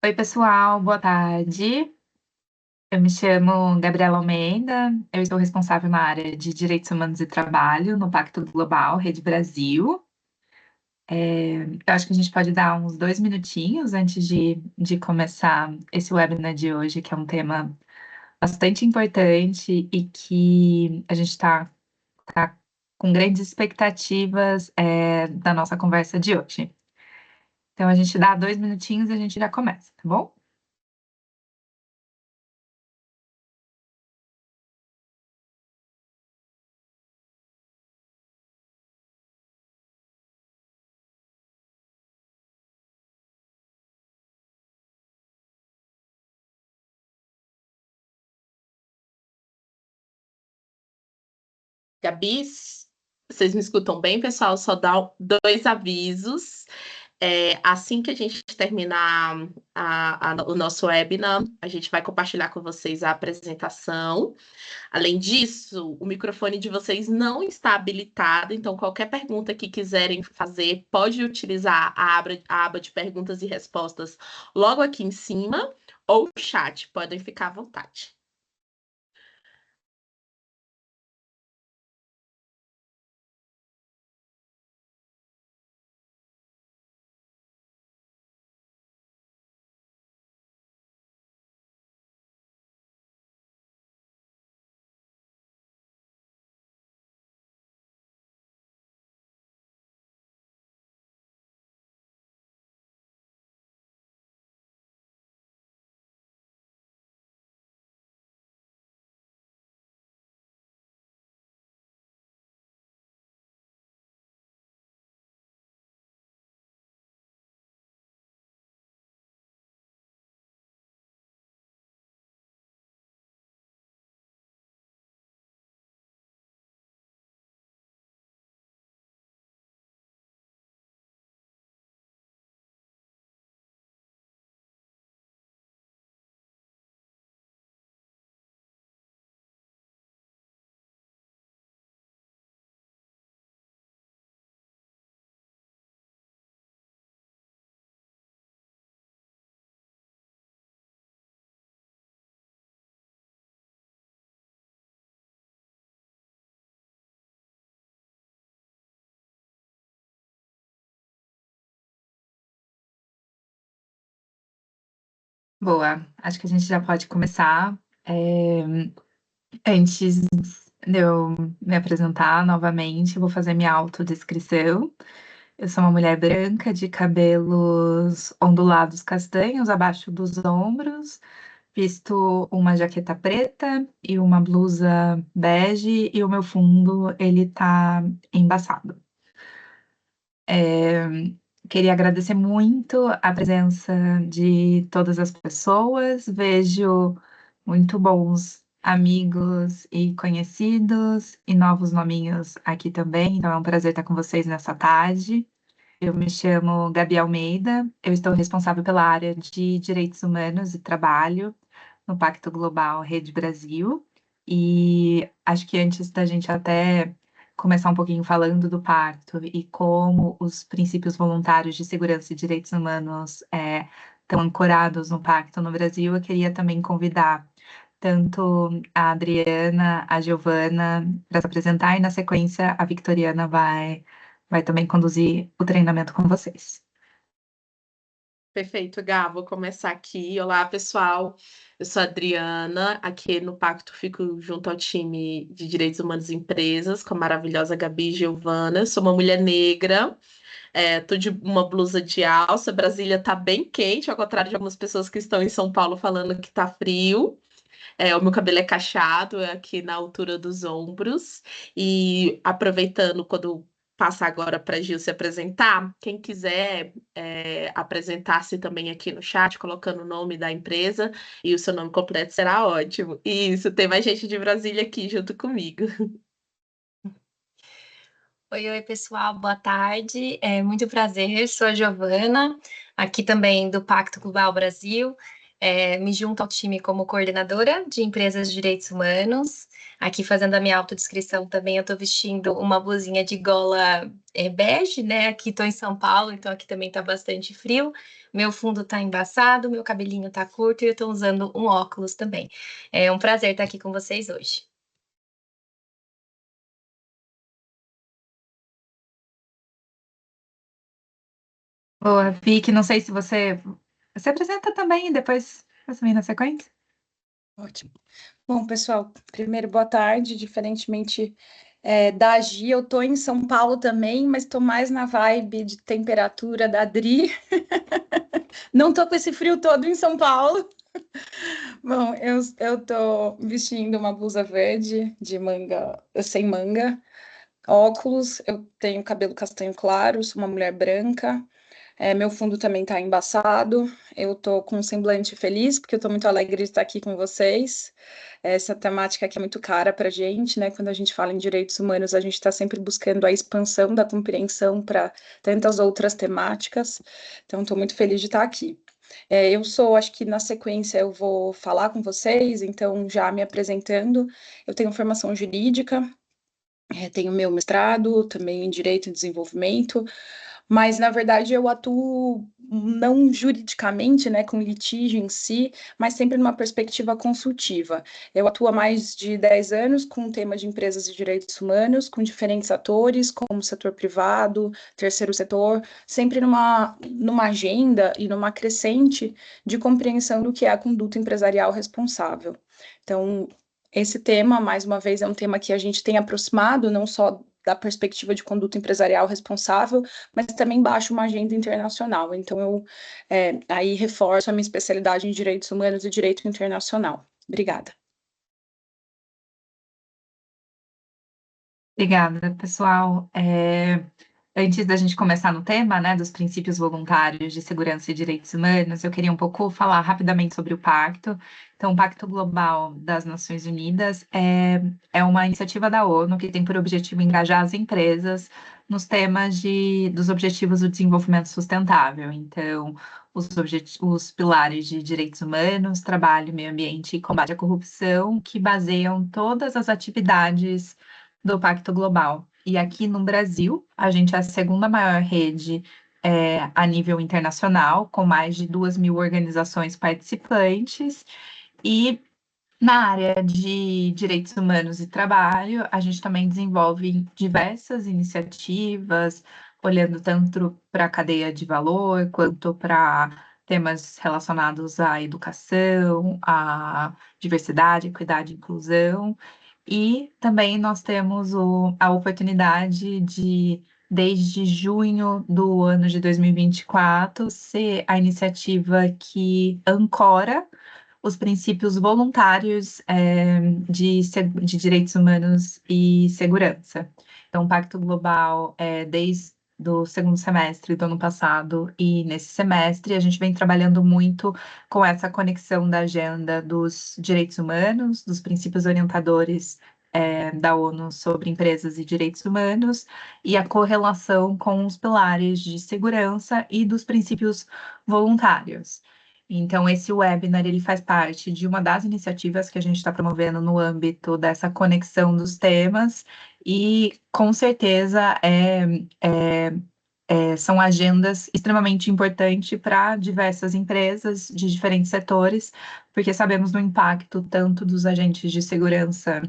Oi, pessoal, boa tarde. Eu me chamo Gabriela Almeida, eu estou responsável na área de Direitos Humanos e Trabalho no Pacto Global Rede Brasil. Eu acho que a gente pode dar uns 2 minutinhos antes de começar esse webinar de hoje, que é um tema bastante importante e que a gente está com grandes expectativas, da nossa conversa de hoje. Então, a gente dá 2 minutinhos e a gente já começa, tá bom? Gabi, vocês me escutam bem, pessoal? Só dá dois avisos. Assim que a gente terminar o nosso webinar, a gente vai compartilhar com vocês a apresentação. Além disso, o microfone de vocês não está habilitado, então qualquer pergunta que quiserem fazer, pode utilizar a aba de perguntas e respostas logo aqui em cima, ou o chat, podem ficar à vontade. Boa, acho que a gente já pode começar. Antes de eu me apresentar novamente, eu vou fazer minha autodescrição. Eu sou uma mulher branca de cabelos ondulados castanhos abaixo dos ombros, visto uma jaqueta preta e uma blusa bege, e o meu fundo ele tá embaçado. Queria agradecer muito a presença de todas as pessoas. Vejo muito bons amigos e conhecidos e novos nominhos aqui também. Então é um prazer estar com vocês nessa tarde. Eu me chamo Gabi Almeida, eu estou responsável pela área de Direitos Humanos e Trabalho no Pacto Global Rede Brasil. E acho que antes da gente até começar um pouquinho falando do pacto e como os princípios voluntários de segurança e direitos humanos estão ancorados no pacto no Brasil, eu queria também convidar tanto a Adriana, a Giovana para se apresentar e na sequência a Victoriana vai também conduzir o treinamento com vocês. Perfeito, Gá, vou começar aqui. Olá, pessoal. Eu sou a Adriana, aqui no Pacto fico junto ao time de Direitos Humanos e Empresas, com a maravilhosa Gabi e Giovana. Eu sou uma mulher negra, tô de uma blusa de alça. Brasília tá bem quente, ao contrário de algumas pessoas que estão em São Paulo falando que tá frio. O meu cabelo é cacheado, é aqui na altura dos ombros. E aproveitando, quando passar agora para a Gil se apresentar, quem quiser apresentar-se também aqui no chat, colocando o nome da empresa e o seu nome completo, será ótimo. Isso, tem mais gente de Brasília aqui junto comigo. Oi, pessoal, boa tarde. É muito prazer, sou a Giovana, aqui também do Pacto Global Brasil. Me junto ao time como coordenadora de empresas de direitos humanos. Aqui fazendo a minha autodescrição também, eu estou vestindo uma blusinha de gola bege, né? Aqui estou em São Paulo, então aqui também está bastante frio. Meu fundo está embaçado, meu cabelinho está curto e eu estou usando um óculos também. É um prazer estar aqui com vocês hoje. Boa, Vicky, não sei se você se apresenta também e depois assumir na sequência. Ótimo. Bom, pessoal, primeiro, boa tarde. Diferentemente da Gi, eu tô em São Paulo também, mas tô mais na vibe de temperatura da Dri. Não tô com esse frio todo em São Paulo. Bom, eu tô vestindo uma blusa verde de manga, sem manga, óculos, eu tenho cabelo castanho claro, sou uma mulher branca. Meu fundo também tá embaçado. Eu tô com um semblante feliz, porque eu tô muito alegre de estar aqui com vocês. Essa temática que é muito cara para a gente, né? Quando a gente fala em direitos humanos, a gente está sempre buscando a expansão da compreensão para tantas outras temáticas. Então, estou muito feliz de estar aqui. Acho que na sequência eu vou falar com vocês, então já me apresentando, eu tenho formação jurídica, tenho meu mestrado também em Direito e Desenvolvimento, mas na verdade eu atuo não juridicamente, né, com litígio em si, mas sempre numa perspectiva consultiva. Eu atuo há mais de 10 anos com o tema de empresas e direitos humanos, com diferentes atores, como setor privado, terceiro setor, sempre numa agenda e numa crescente de compreensão do que é a conduta empresarial responsável. Então, esse tema, mais uma vez, é um tema que a gente tem aproximado, não só da perspectiva de conduta empresarial responsável, mas também baixo uma agenda internacional. Então, eu aí reforço a minha especialidade em direitos humanos e direito internacional. Obrigada. Obrigada, pessoal. Antes da gente começar no tema, né, dos princípios voluntários de segurança e direitos humanos, eu queria um pouco falar rapidamente sobre o Pacto. Então, o Pacto Global das Nações Unidas é uma iniciativa da ONU que tem por objetivo engajar as empresas nos temas dos Objetivos do Desenvolvimento Sustentável. Então, os pilares de direitos humanos, trabalho, meio ambiente e combate à corrupção, que baseiam todas as atividades do Pacto Global. E aqui no Brasil, a gente é a segunda maior rede a nível internacional, com mais de 2.000 organizações participantes. E na área de direitos humanos e trabalho, a gente também desenvolve diversas iniciativas, olhando tanto para a cadeia de valor, quanto para temas relacionados à educação, à diversidade, equidade e inclusão. E também nós temos a oportunidade de, desde junho do ano de 2024, ser a iniciativa que ancora os princípios voluntários de direitos humanos e segurança. Então, o Pacto Global, desde do segundo semestre do ano passado e nesse semestre, a gente vem trabalhando muito com essa conexão da agenda dos direitos humanos, dos princípios orientadores da ONU sobre empresas e direitos humanos, e a correlação com os pilares de segurança e dos princípios voluntários. Então, esse webinar ele faz parte de uma das iniciativas que a gente está promovendo no âmbito dessa conexão dos temas, e com certeza são agendas extremamente importantes para diversas empresas de diferentes setores, porque sabemos do impacto tanto dos agentes de segurança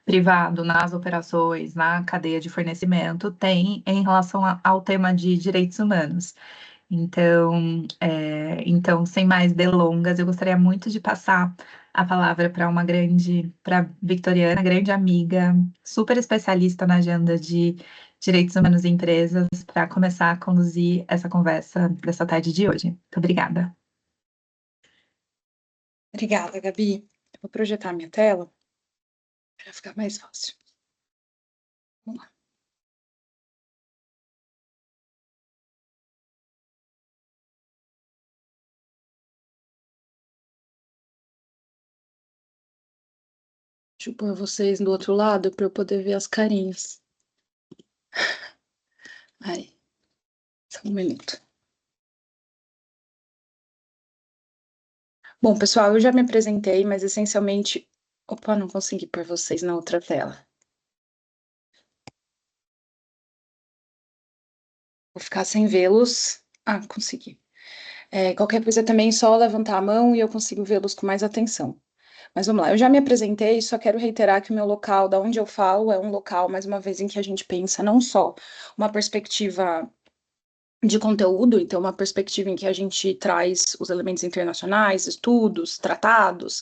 privado nas operações, na cadeia de fornecimento, tem em relação ao tema de direitos humanos. Então, sem mais delongas, eu gostaria muito de passar a palavra para Victoriana, grande amiga, super especialista na agenda de direitos humanos e empresas, para começar a conduzir essa conversa dessa tarde de hoje. Muito obrigada. Obrigada, Gabi. Eu vou projetar minha tela para ficar mais fácil. Vamos lá. Deixa eu pôr vocês do outro lado para eu poder ver as carinhas. Aí, só um minuto. Bom, pessoal, eu já me apresentei, mas essencialmente... Opa, não consegui pôr vocês na outra tela. Vou ficar sem vê-los. Ah, consegui. Qualquer coisa também, só levantar a mão e eu consigo vê-los com mais atenção. Mas vamos lá, eu já me apresentei, só quero reiterar que o meu local, da onde eu falo, é um local, mais uma vez, em que a gente pensa não só uma perspectiva de conteúdo, então uma perspectiva em que a gente traz os elementos internacionais, estudos, tratados,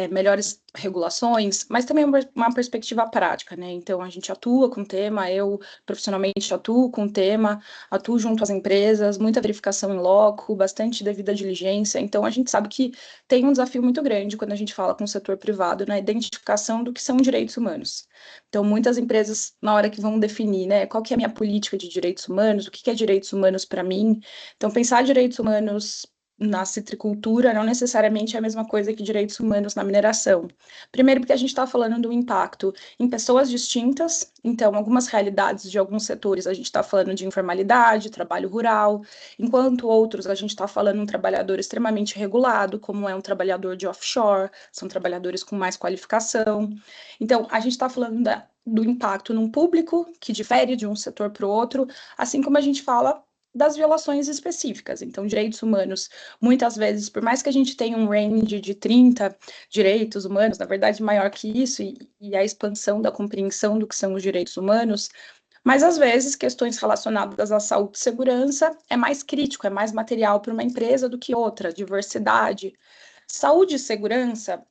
melhores regulações, mas também uma perspectiva prática, né? Então, a gente atua com o tema, eu profissionalmente atuo com o tema, atuo junto às empresas, muita verificação em loco, bastante devida diligência. Então, a gente sabe que tem um desafio muito grande quando a gente fala com o setor privado na identificação do que são direitos humanos. Então, muitas empresas, na hora que vão definir, né, qual que é a minha política de direitos humanos, o que é direitos humanos para mim. Então, pensar direitos humanos na citricultura não necessariamente é a mesma coisa que direitos humanos na mineração. Primeiro, porque a gente está falando do impacto em pessoas distintas, então, algumas realidades de alguns setores a gente está falando de informalidade, trabalho rural, enquanto outros a gente está falando de um trabalhador extremamente regulado, como é um trabalhador de offshore, são trabalhadores com mais qualificação. Então, a gente está falando do impacto num público que difere de um setor para o outro, assim como a gente fala das violações específicas. Então, direitos humanos, muitas vezes, por mais que a gente tenha um range de 30 direitos humanos, na verdade, maior que isso, e a expansão da compreensão do que são os direitos humanos, mas às vezes questões relacionadas à saúde e segurança é mais crítico, é mais material para uma empresa do que outra, diversidade. Saúde e segurança,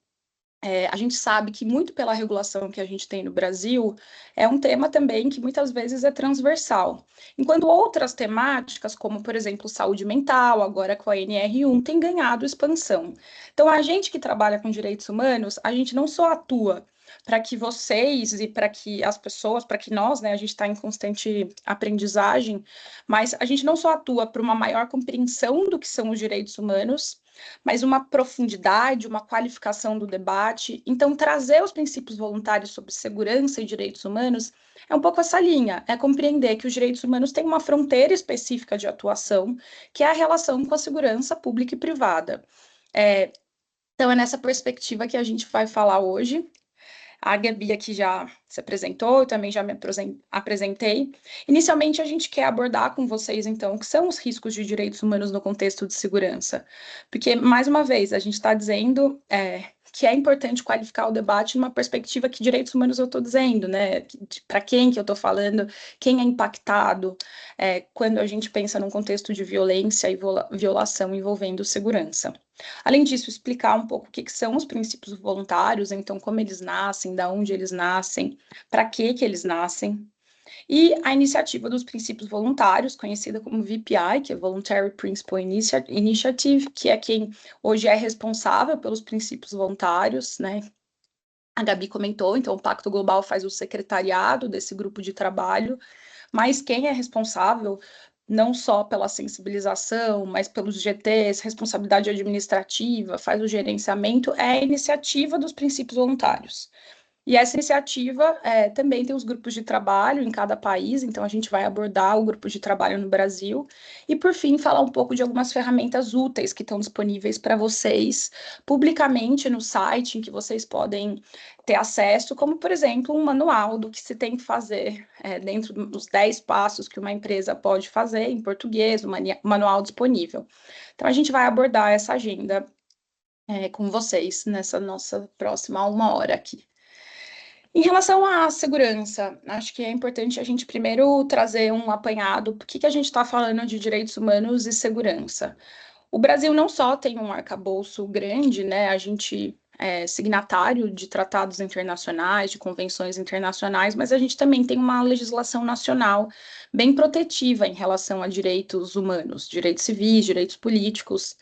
a gente sabe que muito pela regulação que a gente tem no Brasil, é um tema também que muitas vezes é transversal. Enquanto outras temáticas, como, por exemplo, saúde mental, agora com a NR1, tem ganhado expansão. Então, a gente que trabalha com direitos humanos, a gente não só atua para que vocês e para que as pessoas, para que nós, né, a gente está em constante aprendizagem, mas a gente não só atua para uma maior compreensão do que são os direitos humanos, mas uma profundidade, uma qualificação do debate. Então, trazer os princípios voluntários sobre segurança e direitos humanos é um pouco essa linha, é compreender que os direitos humanos têm uma fronteira específica de atuação, que é a relação com a segurança pública e privada. Então, é nessa perspectiva que a gente vai falar hoje. A Gabi aqui já se apresentou, eu também já me apresentei. Inicialmente, a gente quer abordar com vocês, então, o que são os riscos de direitos humanos no contexto de segurança. Porque, mais uma vez, a gente está dizendo que é importante qualificar o debate numa perspectiva que direitos humanos eu estou dizendo, né? Para quem que eu estou falando, quem é impactado, quando a gente pensa num contexto de violência e violação envolvendo segurança. Além disso, explicar um pouco o que são os princípios voluntários, então como eles nascem, da onde eles nascem, para que eles nascem, e a iniciativa dos princípios voluntários, conhecida como VPI, que é Voluntary Principle Initiative, que é quem hoje é responsável pelos princípios voluntários, né? A Gabi comentou, então o Pacto Global faz o secretariado desse grupo de trabalho, mas quem é responsável não só pela sensibilização, mas pelos GTs, responsabilidade administrativa, faz o gerenciamento, é a iniciativa dos princípios voluntários. E essa iniciativa também tem os grupos de trabalho em cada país, então a gente vai abordar o grupo de trabalho no Brasil. E, por fim, falar um pouco de algumas ferramentas úteis que estão disponíveis para vocês publicamente no site, em que vocês podem ter acesso, como, por exemplo, um manual do que se tem que fazer dentro dos 10 passos que uma empresa pode fazer em português, um manual disponível. Então, a gente vai abordar essa agenda com vocês nessa nossa próxima 1 hora aqui. Em relação à segurança, acho que é importante a gente primeiro trazer um apanhado, por que a gente está falando de direitos humanos e segurança. O Brasil não só tem um arcabouço grande, né? A gente é signatário de tratados internacionais, de convenções internacionais, mas a gente também tem uma legislação nacional bem protetiva em relação a direitos humanos, direitos civis, direitos políticos.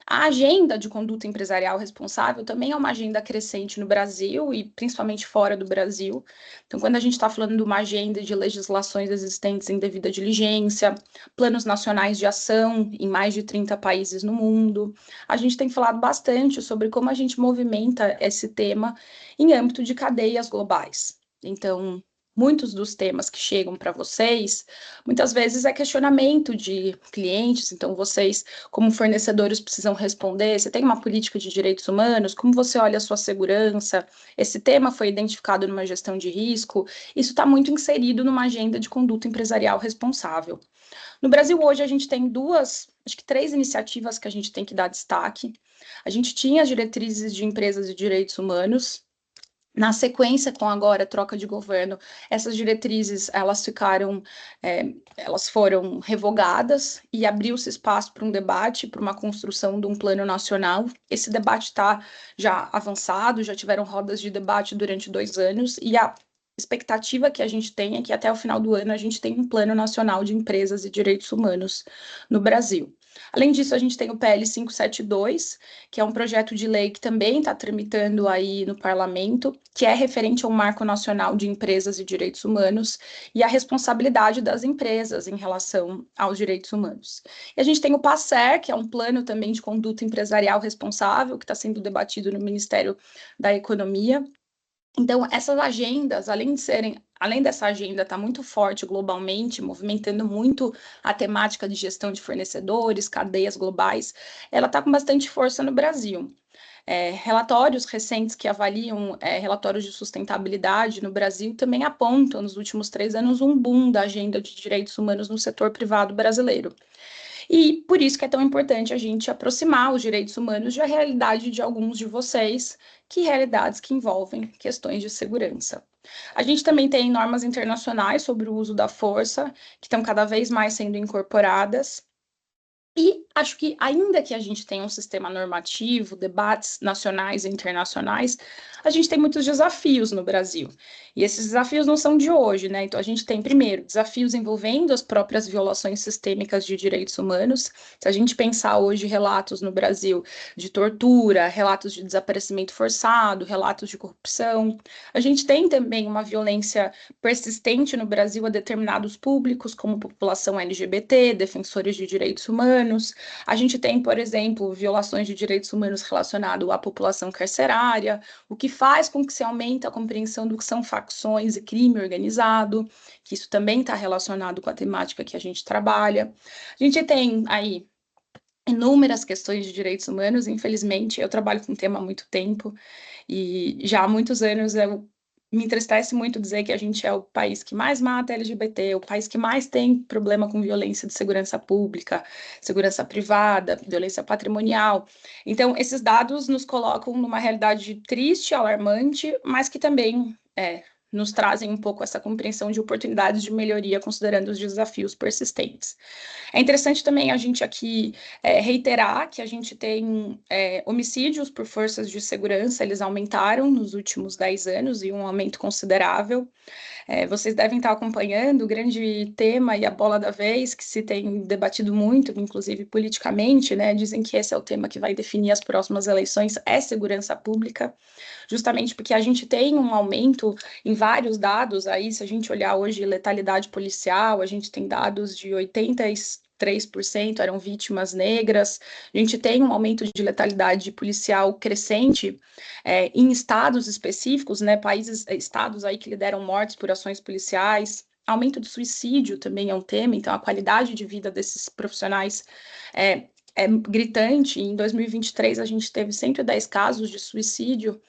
A agenda de conduta empresarial responsável também é uma agenda crescente no Brasil e principalmente fora do Brasil. Então, quando a gente está falando de uma agenda de legislações existentes em devida diligência, planos nacionais de ação em mais de 30 países no mundo, a gente tem falado bastante sobre como a gente movimenta esse tema em âmbito de cadeias globais. Então, muitos dos temas que chegam para vocês, muitas vezes é questionamento de clientes, então vocês, como fornecedores, precisam responder. Você tem uma política de direitos humanos? Como você olha a sua segurança? Esse tema foi identificado numa gestão de risco? Isso está muito inserido numa agenda de conduta empresarial responsável. No Brasil, hoje, a gente tem acho que 3 iniciativas que a gente tem que dar destaque. A gente tinha as diretrizes de empresas e direitos humanos. Na sequência, com agora a troca de governo, essas diretrizes elas foram revogadas e abriu-se espaço para um debate, para uma construção de um plano nacional. Esse debate está já avançado, já tiveram rodas de debate durante 2 anos, e a expectativa que a gente tem é que até o final do ano a gente tenha um plano nacional de empresas e direitos humanos no Brasil. Além disso, a gente tem o PL 572, que é um projeto de lei que também está tramitando aí no parlamento, que é referente ao Marco Nacional de Empresas e Direitos Humanos e a responsabilidade das empresas em relação aos direitos humanos. E a gente tem o PASSER, que é um plano também de conduta empresarial responsável, que está sendo debatido no Ministério da Economia. Então, essas agendas, além dessa agenda estar muito forte globalmente, movimentando muito a temática de gestão de fornecedores, cadeias globais, ela está com bastante força no Brasil. Relatórios recentes que avaliam relatórios de sustentabilidade no Brasil também apontam, nos últimos 3 anos, um boom da agenda de direitos humanos no setor privado brasileiro. E por isso que é tão importante a gente aproximar os direitos humanos da realidade de alguns de vocês, que realidades que envolvem questões de segurança. A gente também tem normas internacionais sobre o uso da força, que estão cada vez mais sendo incorporadas. E acho que, ainda que a gente tenha um sistema normativo, debates nacionais e internacionais, a gente tem muitos desafios no Brasil. E esses desafios não são de hoje, né? Então, a gente tem, primeiro, desafios envolvendo as próprias violações sistêmicas de direitos humanos. Se a gente pensar hoje relatos no Brasil de tortura, relatos de desaparecimento forçado, relatos de corrupção, a gente tem também uma violência persistente no Brasil a determinados públicos, como população LGBT, defensores de direitos humanos. A gente tem, por exemplo, violações de direitos humanos relacionadas à população carcerária, o que faz com que se aumente a compreensão do que são facções e crime organizado, que isso também está relacionado com a temática que a gente trabalha. A gente tem aí inúmeras questões de direitos humanos. Infelizmente, eu trabalho com o tema há muito tempo, e já há muitos anos me entristece muito dizer que a gente é o país que mais mata LGBT, o país que mais tem problema com violência de segurança pública, segurança privada, violência patrimonial. Então, esses dados nos colocam numa realidade triste, alarmante, mas que também nos trazem um pouco essa compreensão de oportunidades de melhoria, considerando os desafios persistentes. É interessante também a gente aqui reiterar que a gente tem homicídios por forças de segurança, eles aumentaram nos últimos 10 anos, e um aumento considerável. Vocês devem estar acompanhando o grande tema e a bola da vez, que se tem debatido muito, inclusive politicamente, né? Dizem que esse é o tema que vai definir as próximas eleições, é segurança pública, justamente porque a gente tem um aumento em vários dados. Aí, se a gente olhar hoje letalidade policial, a gente tem dados de 83% eram vítimas negras. A gente tem um aumento de letalidade policial crescente em estados específicos, né, estados aí que lideram mortes por ações policiais. Aumento do suicídio também é um tema, então a qualidade de vida desses profissionais é gritante. Em 2023, a gente teve 110 casos de suicídio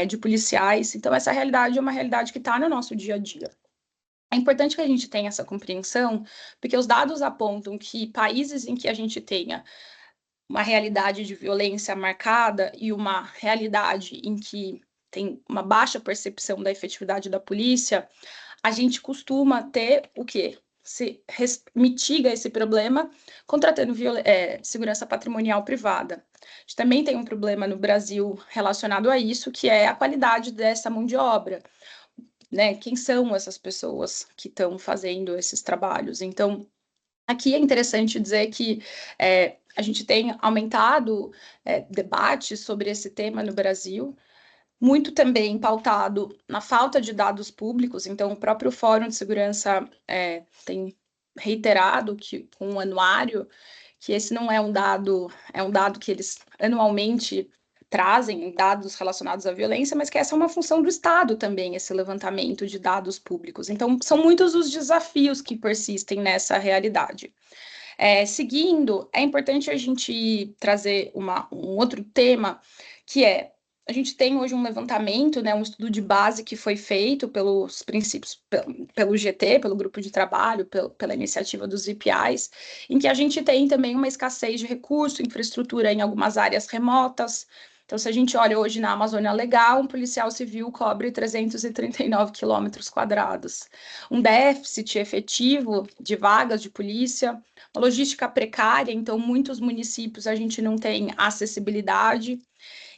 de policiais. Então, essa realidade é uma realidade que está no nosso dia a dia. É importante que a gente tenha essa compreensão, porque os dados apontam que países em que a gente tenha uma realidade de violência marcada e uma realidade em que tem uma baixa percepção da efetividade da polícia, a gente costuma ter o quê? Mitiga esse problema contratando segurança patrimonial privada. A gente também tem um problema no Brasil relacionado a isso, que é a qualidade dessa mão de obra, né? Quem são essas pessoas que estão fazendo esses trabalhos? Então, aqui é interessante dizer que a gente tem aumentado debates sobre esse tema no Brasil, muito também pautado na falta de dados públicos. Então, o próprio Fórum de Segurança tem reiterado que, com um anuário, que esse não é um dado que eles anualmente trazem dados relacionados à violência, mas que essa é uma função do Estado também, esse levantamento de dados públicos. Então, são muitos os desafios que persistem nessa realidade. Seguindo, é importante a gente trazer um outro tema, que é, a gente tem hoje um levantamento, né, um estudo de base que foi feito pelos princípios, pelo GT, pelo grupo de trabalho, pela iniciativa dos EPIs, em que a gente tem também uma escassez de recurso, infraestrutura em algumas áreas remotas. Então, se a gente olha hoje na Amazônia Legal, um policial civil cobre 339 quilômetros quadrados. Um déficit efetivo de vagas de polícia, uma logística precária, então muitos municípios a gente não tem acessibilidade.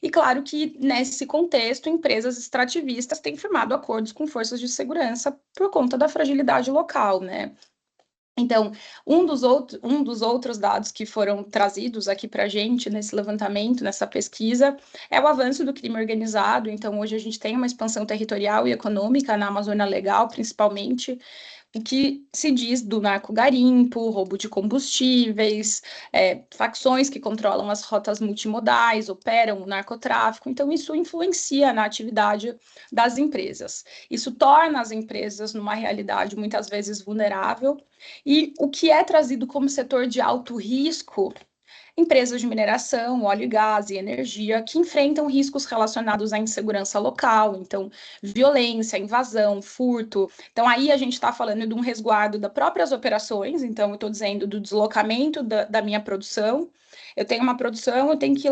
E claro que, nesse contexto, empresas extrativistas têm firmado acordos com forças de segurança por conta da fragilidade local, né? Então, um dos outros dados que foram trazidos aqui para a gente nesse levantamento, nessa pesquisa, é o avanço do crime organizado. Então, hoje a gente tem uma expansão territorial e econômica na Amazônia Legal, principalmente, o que se diz do narcogarimpo, roubo de combustíveis, facções que controlam as rotas multimodais, operam o narcotráfico. Então, isso influencia na atividade das empresas. Isso torna as empresas numa realidade muitas vezes vulnerável. E o que é trazido como setor de alto risco, empresas de mineração, óleo e gás e energia, que enfrentam riscos relacionados à insegurança local, então, violência, invasão, furto. Então, aí a gente está falando de um resguardo das próprias operações, então, eu estou dizendo do deslocamento da minha produção. Eu tenho uma produção, eu tenho que,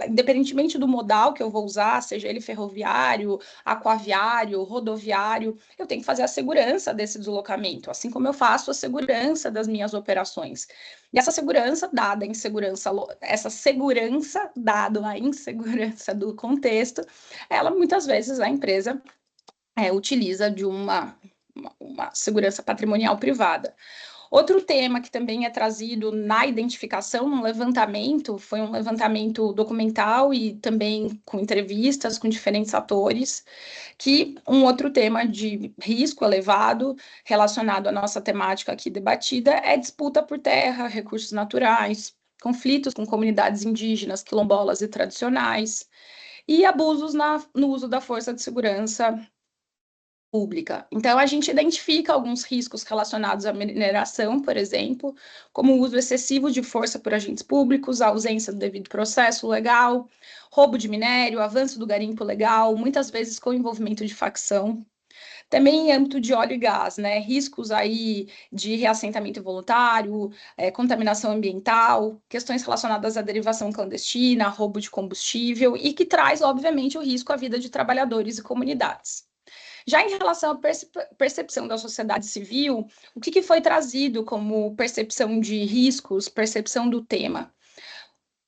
independentemente do modal que eu vou usar, seja ele ferroviário, aquaviário, rodoviário, eu tenho que fazer a segurança desse deslocamento, assim como eu faço a segurança das minhas operações. E essa segurança dada a insegurança do contexto, ela muitas vezes a empresa utiliza de uma segurança patrimonial privada. Outro tema que também é trazido na identificação, no levantamento, foi um levantamento documental e também com entrevistas com diferentes atores, que um outro tema de risco elevado relacionado à nossa temática aqui debatida é disputa por terra, recursos naturais, conflitos com comunidades indígenas, quilombolas e tradicionais, e abusos no uso da força de segurança pública. Então, a gente identifica alguns riscos relacionados à mineração, por exemplo, como o uso excessivo de força por agentes públicos, a ausência do devido processo legal, roubo de minério, avanço do garimpo legal, muitas vezes com envolvimento de facção. Também em âmbito de óleo e gás, né? Riscos aí de reassentamento involuntário, contaminação ambiental, questões relacionadas à derivação clandestina, roubo de combustível, e que traz, obviamente, o risco à vida de trabalhadores e comunidades. Já em relação à percepção da sociedade civil, o que foi trazido como percepção de riscos, percepção do tema?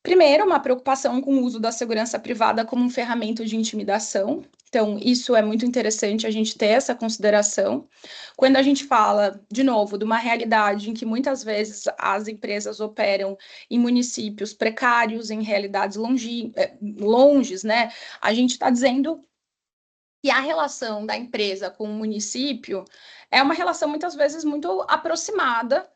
Primeiro, uma preocupação com o uso da segurança privada como um ferramenta de intimidação. Então, isso é muito interessante a gente ter essa consideração. Quando a gente fala, de novo, de uma realidade em que muitas vezes as empresas operam em municípios precários, em realidades longes, né? A gente está dizendo que a relação da empresa com o município é uma relação muitas vezes muito aproximada.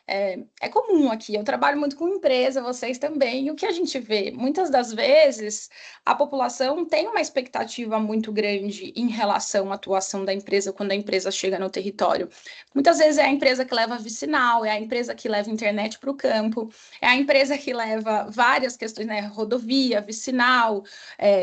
É comum aqui, eu trabalho muito com empresa, vocês também, e o que a gente vê, muitas das vezes, a população tem uma expectativa muito grande em relação à atuação da empresa quando a empresa chega no território. Muitas vezes é a empresa que leva vicinal, é a empresa que leva internet para o campo, é a empresa que leva várias questões, né, rodovia, vicinal,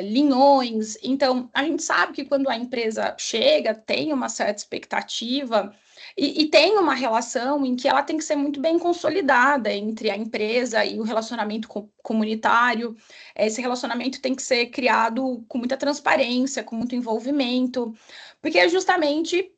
linhões. Então, a gente sabe que quando a empresa chega, tem uma certa expectativa, e tem uma relação em que ela tem que ser muito bem consolidada entre a empresa e o relacionamento comunitário. Esse relacionamento tem que ser criado com muita transparência, com muito envolvimento, porque justamente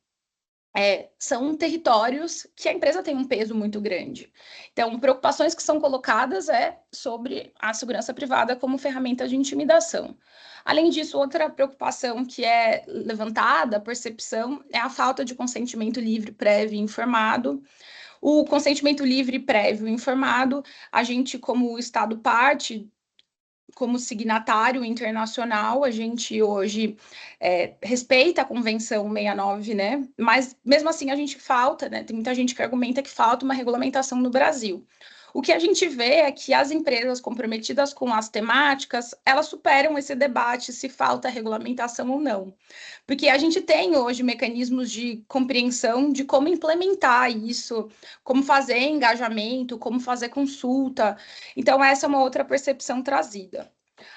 são territórios que a empresa tem um peso muito grande. Então, preocupações que são colocadas sobre a segurança privada como ferramenta de intimidação. Além disso, outra preocupação que é levantada, a percepção, é a falta de consentimento livre, prévio e informado. O consentimento livre, prévio e informado, a gente, como Estado parte, como signatário internacional, a gente hoje respeita a Convenção 69, né? Mas, mesmo assim, a gente falta, né? Tem muita gente que argumenta que falta uma regulamentação no Brasil. O que a gente vê é que as empresas comprometidas com as temáticas, elas superam esse debate se falta regulamentação ou não. Porque a gente tem hoje mecanismos de compreensão de como implementar isso, como fazer engajamento, como fazer consulta. Então, essa é uma outra percepção trazida.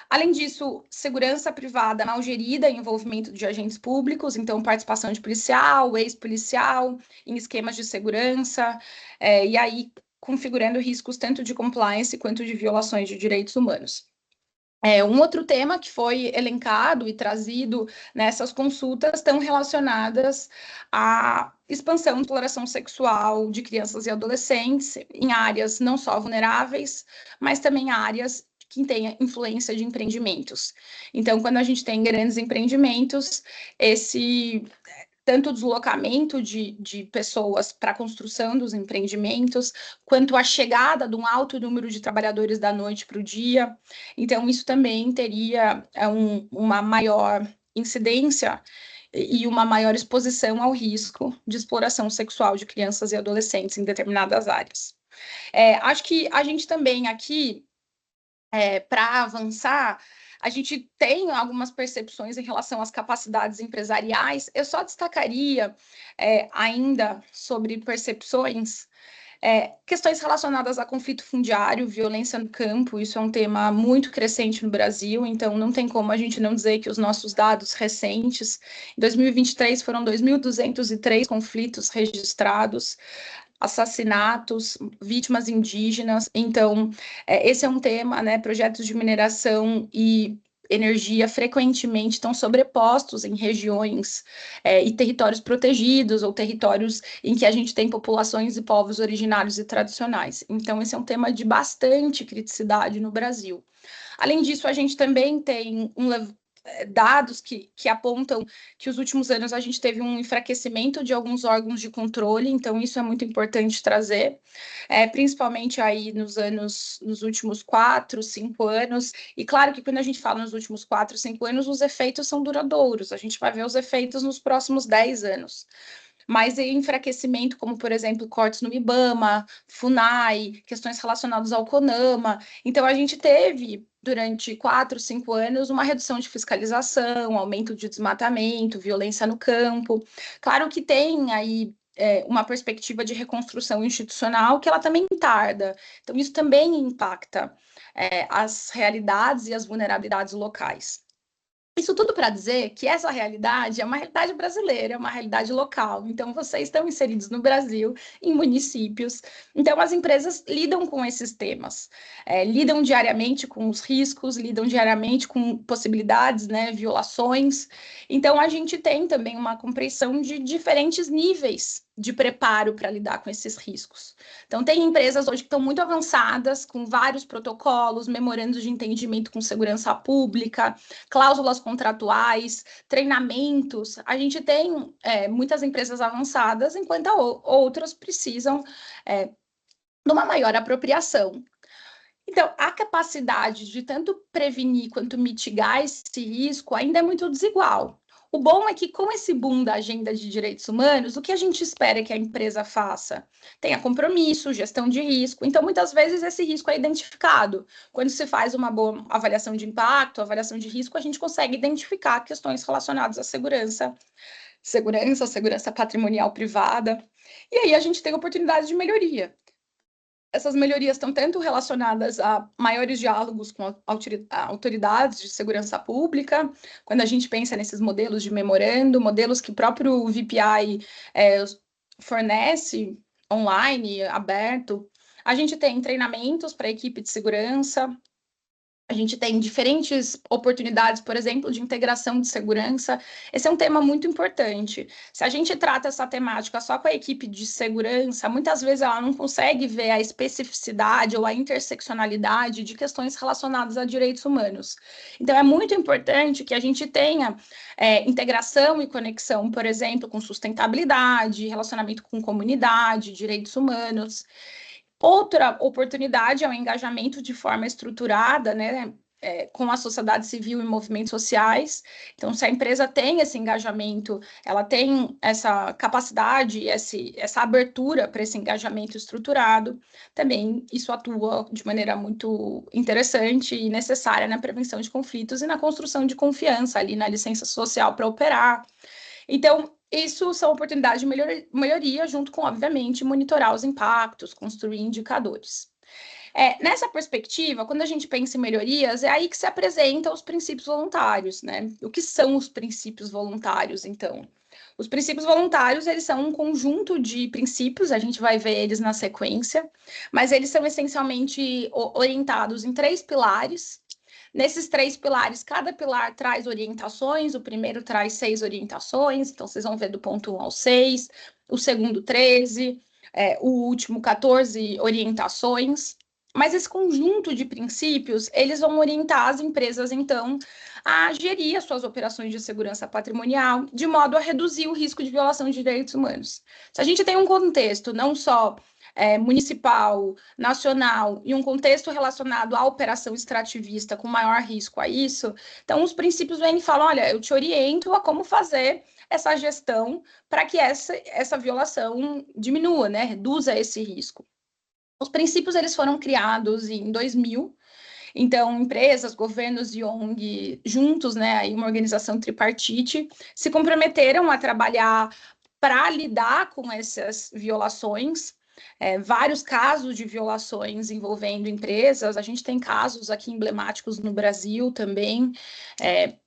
Além disso, segurança privada mal gerida, envolvimento de agentes públicos, então participação de policial, ex-policial, em esquemas de segurança, e aí configurando riscos tanto de compliance quanto de violações de direitos humanos. Um outro tema que foi elencado e trazido nessas consultas estão relacionadas à expansão de exploração sexual de crianças e adolescentes em áreas não só vulneráveis, mas também áreas que têm influência de empreendimentos. Então, quando a gente tem grandes empreendimentos, tanto o deslocamento de pessoas para a construção dos empreendimentos, quanto a chegada de um alto número de trabalhadores da noite para o dia. Então, isso também teria uma maior incidência e uma maior exposição ao risco de exploração sexual de crianças e adolescentes em determinadas áreas. Acho que a gente também aqui, para avançar, a gente tem algumas percepções em relação às capacidades empresariais. Eu só destacaria ainda sobre percepções, questões relacionadas a conflito fundiário, violência no campo. Isso é um tema muito crescente no Brasil, então não tem como a gente não dizer que os nossos dados recentes, em 2023 foram 2.203 conflitos registrados, assassinatos, vítimas indígenas. Então, esse é um tema, né? Projetos de mineração e energia frequentemente estão sobrepostos em regiões e territórios protegidos ou territórios em que a gente tem populações e povos originários e tradicionais. Então, esse é um tema de bastante criticidade no Brasil. Além disso, a gente também tem dados que apontam que os últimos anos a gente teve um enfraquecimento de alguns órgãos de controle, então isso é muito importante trazer, principalmente aí nos últimos 4, 5 anos, e claro que quando a gente fala nos últimos 4, 5 anos, os efeitos são duradouros, a gente vai ver os efeitos nos próximos 10 anos. Mas enfraquecimento, como, por exemplo, cortes no IBAMA, FUNAI, questões relacionadas ao CONAMA. Então, a gente teve, durante 4, 5 anos, uma redução de fiscalização, aumento de desmatamento, violência no campo. Claro que tem aí uma perspectiva de reconstrução institucional que ela também tarda. Então, isso também impacta as realidades e as vulnerabilidades locais. Isso tudo para dizer que essa realidade é uma realidade brasileira, é uma realidade local. Então, vocês estão inseridos no Brasil, em municípios. Então, as empresas lidam com esses temas, lidam diariamente com os riscos, lidam diariamente com possibilidades, né, violações. Então, a gente tem também uma compreensão de diferentes níveis de preparo para lidar com esses riscos. Então, tem empresas hoje que estão muito avançadas, com vários protocolos, memorandos de entendimento com segurança pública, cláusulas contratuais, treinamentos. A gente tem muitas empresas avançadas, enquanto outras precisam de uma maior apropriação. Então, a capacidade de tanto prevenir quanto mitigar esse risco ainda é muito desigual. O bom é que, com esse boom da agenda de direitos humanos, o que a gente espera que a empresa faça? Tenha compromisso, gestão de risco. Então, muitas vezes, esse risco é identificado. Quando se faz uma boa avaliação de impacto, avaliação de risco, a gente consegue identificar questões relacionadas à segurança patrimonial privada. E aí, a gente tem oportunidades de melhoria. Essas melhorias estão tanto relacionadas a maiores diálogos com autoridades de segurança pública, quando a gente pensa nesses modelos de memorando, modelos que o próprio VPI fornece online, aberto. A gente tem treinamentos para a equipe de segurança, a gente tem diferentes oportunidades, por exemplo, de integração de segurança. Esse é um tema muito importante. Se a gente trata essa temática só com a equipe de segurança, muitas vezes ela não consegue ver a especificidade ou a interseccionalidade de questões relacionadas a direitos humanos. Então, é muito importante que a gente tenha integração e conexão, por exemplo, com sustentabilidade, relacionamento com comunidade, direitos humanos. Outra oportunidade é o engajamento de forma estruturada, né, com a sociedade civil e movimentos sociais. Então, se a empresa tem esse engajamento, ela tem essa capacidade, essa abertura para esse engajamento estruturado, também isso atua de maneira muito interessante e necessária na prevenção de conflitos e na construção de confiança ali na licença social para operar. Então, isso são oportunidades de melhoria, junto com, obviamente, monitorar os impactos, construir indicadores. Nessa perspectiva, quando a gente pensa em melhorias, é aí que se apresentam os princípios voluntários, né? O que são os princípios voluntários, então? Os princípios voluntários, eles são um conjunto de princípios, a gente vai ver eles na sequência, mas eles são essencialmente orientados em 3 pilares. Nesses 3 pilares, cada pilar traz orientações, o primeiro traz 6 orientações, então vocês vão ver do ponto 1 ao 6, o segundo 13, o último 14 orientações. Mas esse conjunto de princípios, eles vão orientar as empresas, então, a gerir as suas operações de segurança patrimonial, de modo a reduzir o risco de violação de direitos humanos. Se a gente tem um contexto não só municipal, nacional, e um contexto relacionado à operação extrativista com maior risco a isso, então os princípios vêm e falam, olha, eu te oriento a como fazer essa gestão para que essa violação diminua, né, reduza esse risco. Os princípios, eles foram criados em 2000, então, empresas, governos e ONG juntos, né, aí uma organização tripartite, se comprometeram a trabalhar para lidar com essas violações, vários casos de violações envolvendo empresas, a gente tem casos aqui emblemáticos no Brasil também,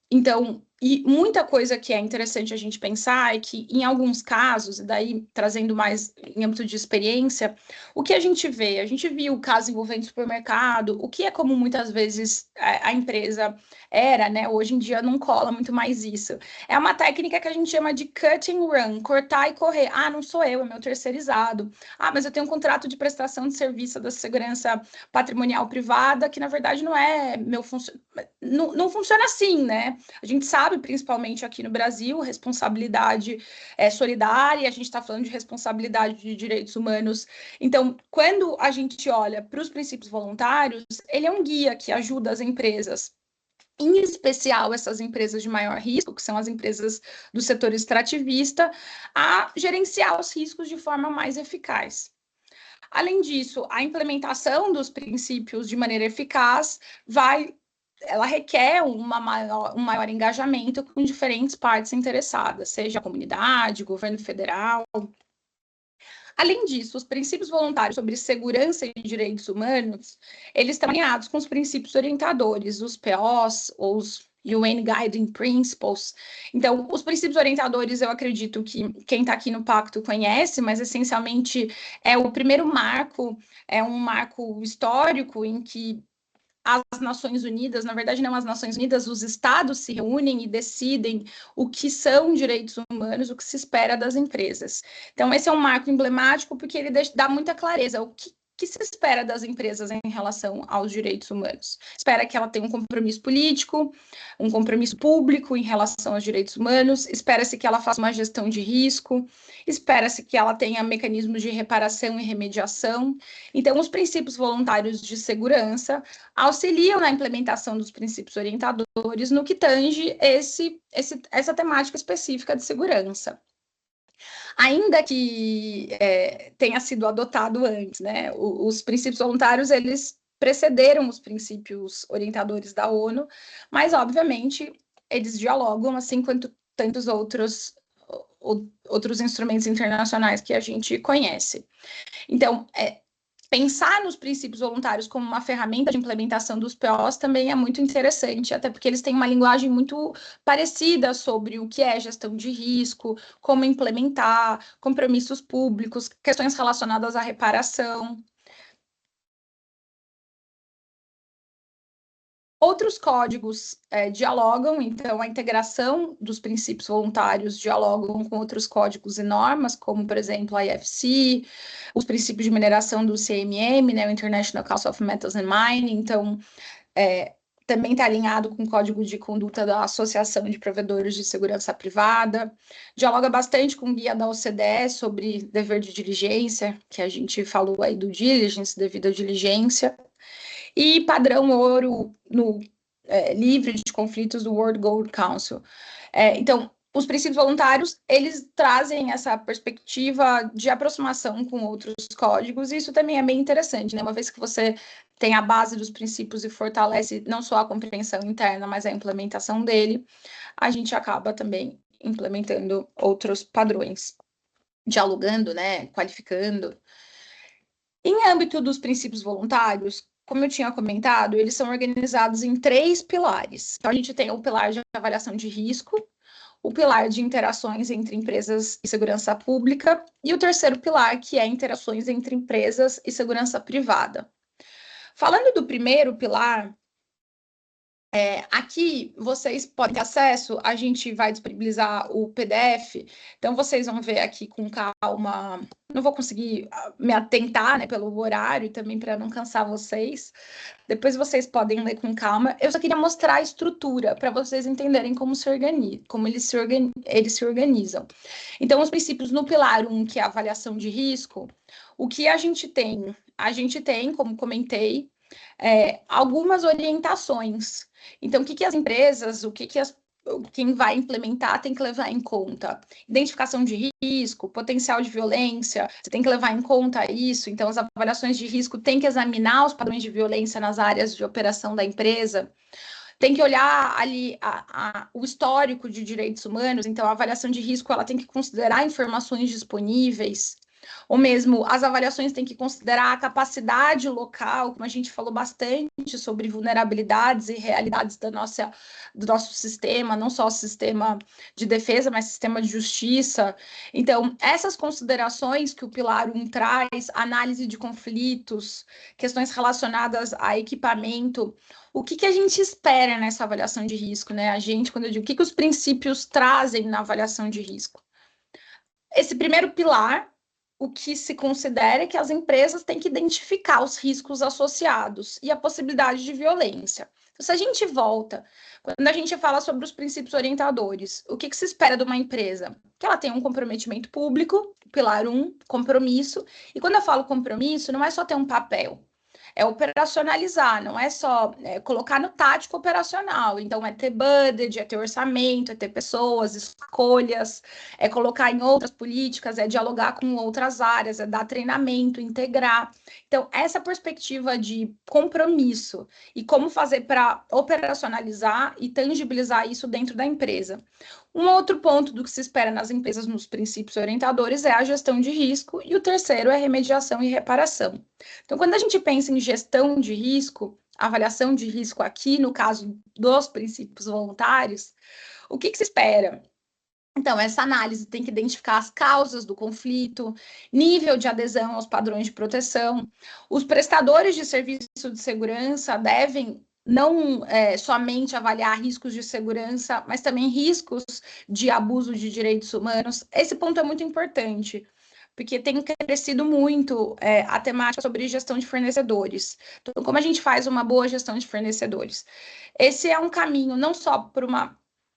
então, e muita coisa que é interessante a gente pensar é que, em alguns casos, e daí trazendo mais em âmbito de experiência, o que a gente vê? A gente viu o caso envolvendo supermercado, o que é como muitas vezes a empresa era, né? Hoje em dia não cola muito mais isso. É uma técnica que a gente chama de cut and run, cortar e correr. Ah, não sou eu, é meu terceirizado. Ah, mas eu tenho um contrato de prestação de serviço da segurança patrimonial privada, que na verdade não é meu não funciona assim, né? A gente sabe, principalmente aqui no Brasil, responsabilidade solidária, a gente está falando de responsabilidade de direitos humanos. Então, quando a gente olha para os princípios voluntários, ele é um guia que ajuda as empresas, em especial essas empresas de maior risco, que são as empresas do setor extrativista, a gerenciar os riscos de forma mais eficaz. Além disso, a implementação dos princípios de maneira eficaz ela requer um maior engajamento com diferentes partes interessadas, seja a comunidade, governo federal. Além disso, os princípios voluntários sobre segurança e direitos humanos, eles estão alinhados com os princípios orientadores, os POs, ou os UN Guiding Principles. Então, os princípios orientadores, eu acredito que quem está aqui no Pacto conhece, mas essencialmente é o primeiro marco, é um marco histórico em que as Nações Unidas, na verdade não as Nações Unidas, os estados se reúnem e decidem o que são direitos humanos, o que se espera das empresas. Então, esse é um marco emblemático porque ele dá muita clareza o que se espera das empresas em relação aos direitos humanos. Espera que ela tenha um compromisso político, um compromisso público em relação aos direitos humanos, espera-se que ela faça uma gestão de risco, espera-se que ela tenha mecanismos de reparação e remediação. Então, os princípios voluntários de segurança auxiliam na implementação dos princípios orientadores no que tange essa temática específica de segurança. Ainda que tenha sido adotado antes, né? Os princípios voluntários, eles precederam os princípios orientadores da ONU, mas, obviamente, eles dialogam, assim quanto tantos outros instrumentos internacionais que a gente conhece. Então, pensar nos princípios voluntários como uma ferramenta de implementação dos POs também é muito interessante, até porque eles têm uma linguagem muito parecida sobre o que é gestão de risco, como implementar, compromissos públicos, questões relacionadas à reparação. Outros códigos dialogam, então a integração dos princípios voluntários dialogam com outros códigos e normas, como, por exemplo, a IFC, os princípios de mineração do CMM, né, o International Council of Metals and Mining, então também está alinhado com o Código de Conduta da Associação de Provedores de Segurança Privada, dialoga bastante com o guia da OCDE sobre dever de diligência, que a gente falou aí do diligence, devida diligência, e padrão ouro no livre de conflitos do World Gold Council. Então, os princípios voluntários, eles trazem essa perspectiva de aproximação com outros códigos, e isso também é bem interessante, né? Uma vez que você tem a base dos princípios e fortalece não só a compreensão interna, mas a implementação dele, a gente acaba também implementando outros padrões, dialogando, né? Qualificando. Em âmbito dos princípios voluntários, como eu tinha comentado, eles são organizados em 3 pilares. Então, a gente tem o pilar de avaliação de risco, o pilar de interações entre empresas e segurança pública, e o terceiro pilar, que é interações entre empresas e segurança privada. Falando do primeiro pilar, aqui vocês podem ter acesso, a gente vai disponibilizar o PDF, então vocês vão ver aqui com calma, não vou conseguir me atentar, né, pelo horário, também para não cansar vocês, depois vocês podem ler com calma. Eu só queria mostrar a estrutura, para vocês entenderem como eles se organizam. Então, os princípios no pilar 1, que é a avaliação de risco, o que a gente tem? A gente tem, como comentei, algumas orientações. Então, o que as empresas, quem vai implementar tem que levar em conta? Identificação de risco, potencial de violência, você tem que levar em conta isso. Então, as avaliações de risco têm que examinar os padrões de violência nas áreas de operação da empresa. Tem que olhar ali o histórico de direitos humanos. Então, a avaliação de risco ela tem que considerar informações disponíveis. Ou mesmo, as avaliações têm que considerar a capacidade local, como a gente falou bastante sobre vulnerabilidades e realidades do nosso sistema, não só o sistema de defesa, mas sistema de justiça. Então, essas considerações que o Pilar 1 traz, análise de conflitos, questões relacionadas a equipamento, o que a gente espera nessa avaliação de risco, né? Quando eu digo, o que os princípios trazem na avaliação de risco? Esse primeiro pilar, o que se considera é que as empresas têm que identificar os riscos associados e a possibilidade de violência. Então, se a gente volta, quando a gente fala sobre os princípios orientadores, o que se espera de uma empresa? Que ela tenha um comprometimento público, pilar 1, compromisso. E quando eu falo compromisso, não é só ter um papel, é operacionalizar, não é só colocar no tático operacional. Então, é ter budget, é ter orçamento, é ter pessoas, escolhas, é colocar em outras políticas, é dialogar com outras áreas, é dar treinamento, integrar. Então, essa perspectiva de compromisso e como fazer para operacionalizar e tangibilizar isso dentro da empresa. Um outro ponto do que se espera nas empresas nos princípios orientadores é a gestão de risco, e o terceiro é remediação e reparação. Então, quando a gente pensa em gestão de risco, avaliação de risco aqui, no caso dos princípios voluntários, o que se espera? Então, essa análise tem que identificar as causas do conflito, nível de adesão aos padrões de proteção. Os prestadores de serviço de segurança devem não somente avaliar riscos de segurança, mas também riscos de abuso de direitos humanos. Esse ponto é muito importante, porque tem crescido muito a temática sobre gestão de fornecedores. Então, como a gente faz uma boa gestão de fornecedores? Esse é um caminho não só para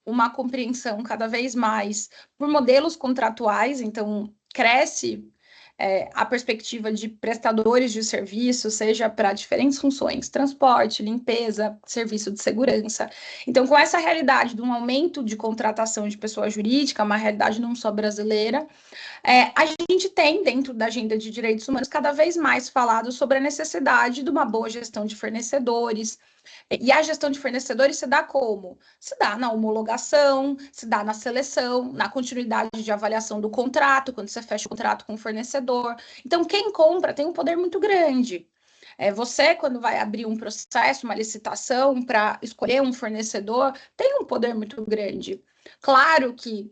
uma compreensão cada vez mais por modelos contratuais, então cresce a perspectiva de prestadores de serviço, seja para diferentes funções, transporte, limpeza, serviço de segurança. Então, com essa realidade de um aumento de contratação de pessoa jurídica, uma realidade não só brasileira, a gente tem, dentro da agenda de direitos humanos, cada vez mais falado sobre a necessidade de uma boa gestão de fornecedores. E a gestão de fornecedores se dá como? Se dá na homologação, se dá na seleção, na continuidade de avaliação do contrato, quando você fecha o contrato com o fornecedor. Então, quem compra tem um poder muito grande. Você, quando vai abrir um processo, uma licitação para escolher um fornecedor, tem um poder muito grande. Claro que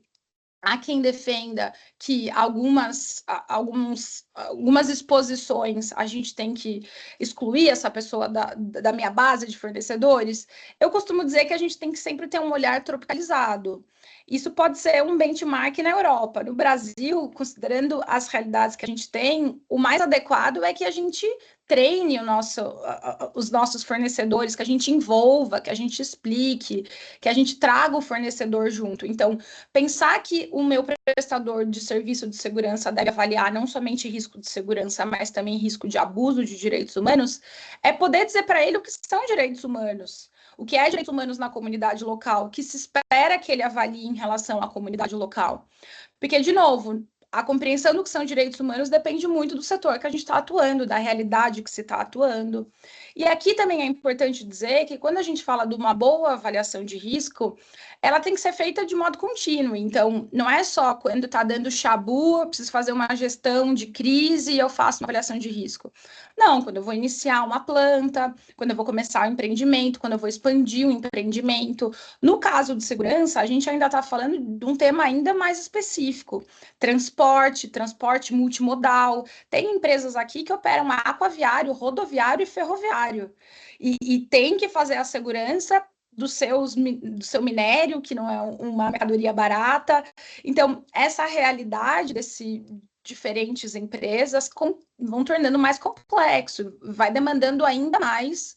há quem defenda que algumas exposições a gente tem que excluir essa pessoa da minha base de fornecedores. Eu costumo dizer que a gente tem que sempre ter um olhar tropicalizado. Isso pode ser um benchmark na Europa. No Brasil, considerando as realidades que a gente tem, o mais adequado é que a gente treine os nossos fornecedores, que a gente envolva, que a gente explique, que a gente traga o fornecedor junto. Então, pensar que o meu prestador de serviço de segurança deve avaliar não somente risco de segurança, mas também risco de abuso de direitos humanos, é poder dizer para ele o que são direitos humanos, o que é direitos humanos na comunidade local, o que se espera que ele avalie em relação à comunidade local. Porque, de novo, a compreensão do que são direitos humanos depende muito do setor que a gente está atuando, da realidade que se está atuando. E aqui também é importante dizer que quando a gente fala de uma boa avaliação de risco, ela tem que ser feita de modo contínuo. Então, não é só quando está dando chabu, eu preciso fazer uma gestão de crise e eu faço uma avaliação de risco. Não, quando eu vou iniciar uma planta, quando eu vou começar o empreendimento, quando eu vou expandir o empreendimento. No caso de segurança, a gente ainda está falando de um tema ainda mais específico. Transporte multimodal. Tem empresas aqui que operam aquaviário, rodoviário e ferroviário. E tem que fazer a segurança do seu minério, que não é uma mercadoria barata. Então, essa realidade desse diferentes empresas vão tornando mais complexo, vai demandando ainda mais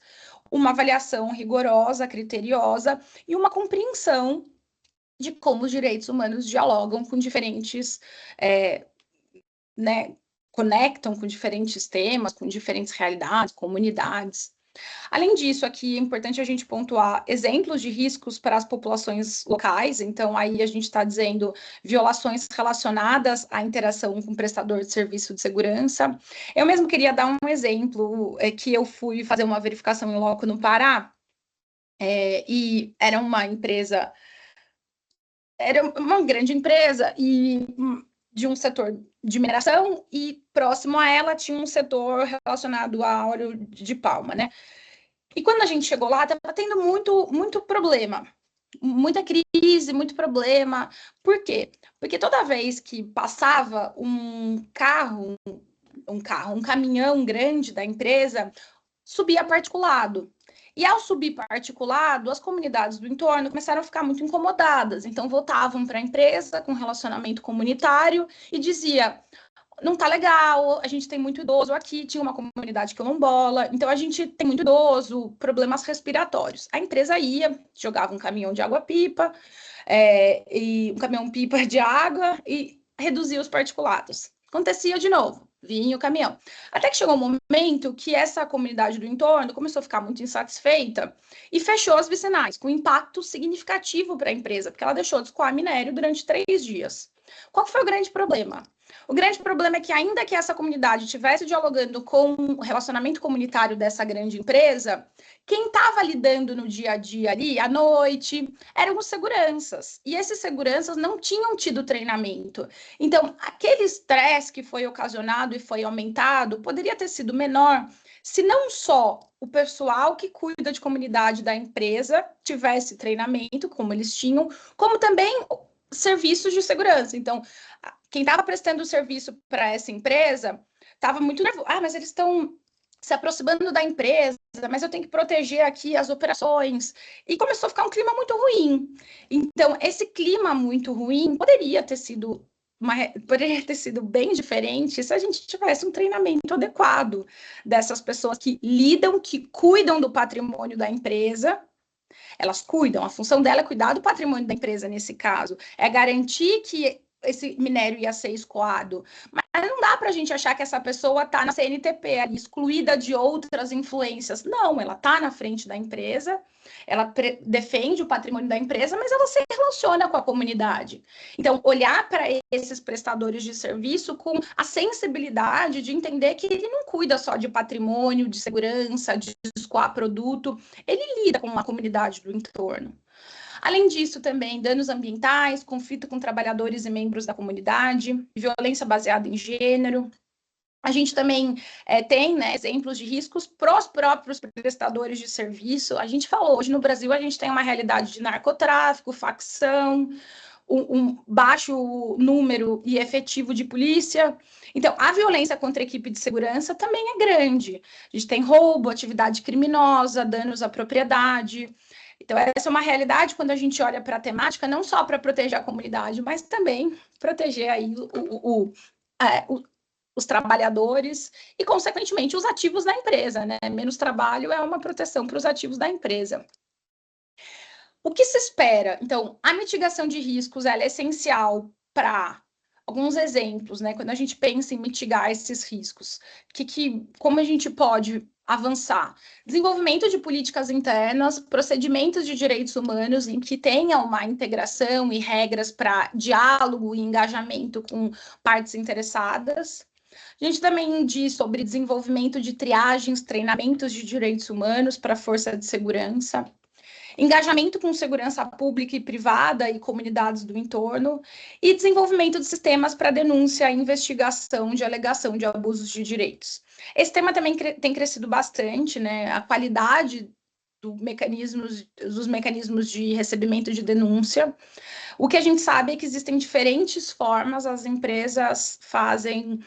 uma avaliação rigorosa, criteriosa e uma compreensão de como os direitos humanos dialogam com diferentes, conectam com diferentes temas, com diferentes realidades, comunidades. Além disso, aqui é importante a gente pontuar exemplos de riscos para as populações locais. Então, aí a gente está dizendo violações relacionadas à interação com o prestador de serviço de segurança. Eu mesmo queria dar um exemplo, que eu fui fazer uma verificação em loco no Pará, e era uma empresa, era uma grande empresa, e de um setor de mineração, e próximo a ela tinha um setor relacionado a óleo de palma, né? E quando a gente chegou lá, estava tendo muito problema, muita crise, muito problema. Por quê? Porque toda vez que passava um caminhão grande da empresa, subia particulado. E ao subir particulado, as comunidades do entorno começaram a ficar muito incomodadas. Então, voltavam para a empresa com relacionamento comunitário e dizia: não tá legal, a gente tem muito idoso aqui, tinha uma comunidade quilombola, então a gente tem muito idoso, problemas respiratórios. A empresa ia, jogava um caminhão de água-pipa, e um caminhão-pipa de água e reduzia os particulados. Acontecia de novo, vinha o caminhão. Até que chegou um momento que essa comunidade do entorno começou a ficar muito insatisfeita e fechou as vicinais, com impacto significativo para a empresa, porque ela deixou de escoar minério durante 3 dias. Qual foi o grande problema? O grande problema é que, ainda que essa comunidade estivesse dialogando com o relacionamento comunitário dessa grande empresa, quem estava lidando no dia a dia ali, à noite, eram os seguranças. E esses seguranças não tinham tido treinamento. Então, aquele estresse que foi ocasionado e foi aumentado poderia ter sido menor se não só o pessoal que cuida de comunidade da empresa tivesse treinamento, como eles tinham, como também serviços de segurança. Então, quem estava prestando o serviço para essa empresa estava muito nervoso. Mas eles estão se aproximando da empresa, mas eu tenho que proteger aqui as operações. E começou a ficar um clima muito ruim. Então, esse clima muito ruim poderia ter sido bem diferente se a gente tivesse um treinamento adequado dessas pessoas que lidam, que cuidam do patrimônio da empresa. Elas cuidam, a função dela é cuidar do patrimônio da empresa nesse caso, é garantir que esse minério ia ser escoado. Mas não dá para a gente achar que essa pessoa está na CNTP, ali, excluída de outras influências. Não, ela está na frente da empresa, ela defende o patrimônio da empresa, mas ela se relaciona com a comunidade. Então, olhar para esses prestadores de serviço com a sensibilidade de entender que ele não cuida só de patrimônio, de segurança, de escoar produto, ele lida com a comunidade do entorno. Além disso, também danos ambientais, conflito com trabalhadores e membros da comunidade, violência baseada em gênero. A gente também tem, né, exemplos de riscos para os próprios prestadores de serviço. A gente falou, hoje no Brasil a gente tem uma realidade de narcotráfico, facção, um baixo número e efetivo de polícia. Então, a violência contra a equipe de segurança também é grande. A gente tem roubo, atividade criminosa, danos à propriedade. Então, essa é uma realidade quando a gente olha para a temática, não só para proteger a comunidade, mas também proteger aí os trabalhadores e, consequentemente, os ativos da empresa, né? Menos trabalho é uma proteção para os ativos da empresa. O que se espera? Então, a mitigação de riscos ela é essencial para alguns exemplos, né? Quando a gente pensa em mitigar esses riscos, como a gente pode avançar? Desenvolvimento de políticas internas, procedimentos de direitos humanos em que tenha uma integração e regras para diálogo e engajamento com partes interessadas. A gente também diz sobre desenvolvimento de triagens, treinamentos de direitos humanos para a força de segurança, engajamento com segurança pública e privada e comunidades do entorno, e desenvolvimento de sistemas para denúncia e investigação de alegação de abusos de direitos. Esse tema também tem crescido bastante, né? A qualidade dos mecanismos de recebimento de denúncia. O que a gente sabe é que existem diferentes formas, as empresas fazem.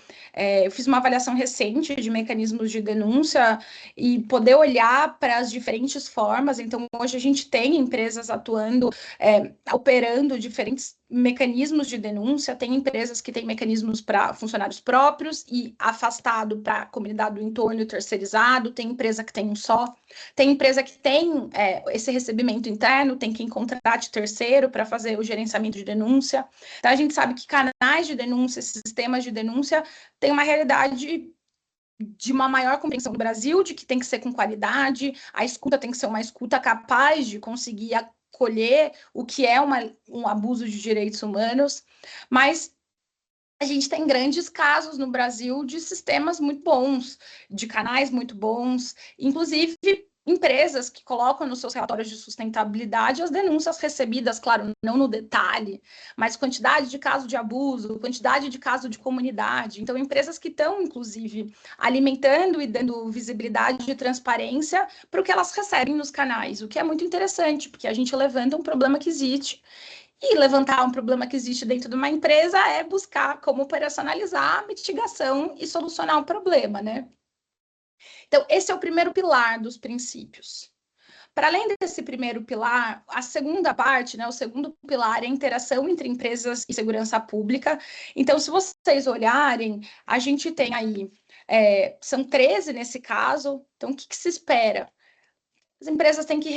Eu fiz uma avaliação recente de mecanismos de denúncia e poder olhar para as diferentes formas. Então, hoje a gente tem empresas atuando, operando diferentes mecanismos de denúncia, tem empresas que têm mecanismos para funcionários próprios e afastado para a comunidade do entorno e terceirizado, tem empresa que tem um só, tem empresa que tem esse recebimento interno, tem quem contrate terceiro para fazer o gerenciamento de denúncia. Então, a gente sabe que canais de denúncia, sistemas de denúncia, tem uma realidade de uma maior compreensão do Brasil, de que tem que ser com qualidade, a escuta tem que ser uma escuta capaz de conseguir acolher o que é um abuso de direitos humanos, mas a gente tem grandes casos no Brasil de sistemas muito bons, de canais muito bons, inclusive empresas que colocam nos seus relatórios de sustentabilidade as denúncias recebidas, claro, não no detalhe, mas quantidade de caso de abuso, quantidade de caso de comunidade. Então, empresas que estão, inclusive, alimentando e dando visibilidade e transparência para o que elas recebem nos canais, o que é muito interessante, porque a gente levanta um problema que existe. E levantar um problema que existe dentro de uma empresa é buscar como operacionalizar a mitigação e solucionar o problema, né? Então, esse é o primeiro pilar dos princípios. Para além desse primeiro pilar, a segunda parte, né, o segundo pilar é a interação entre empresas e segurança pública. Então, se vocês olharem, a gente tem aí, são 13 nesse caso, então o que se espera? As empresas têm que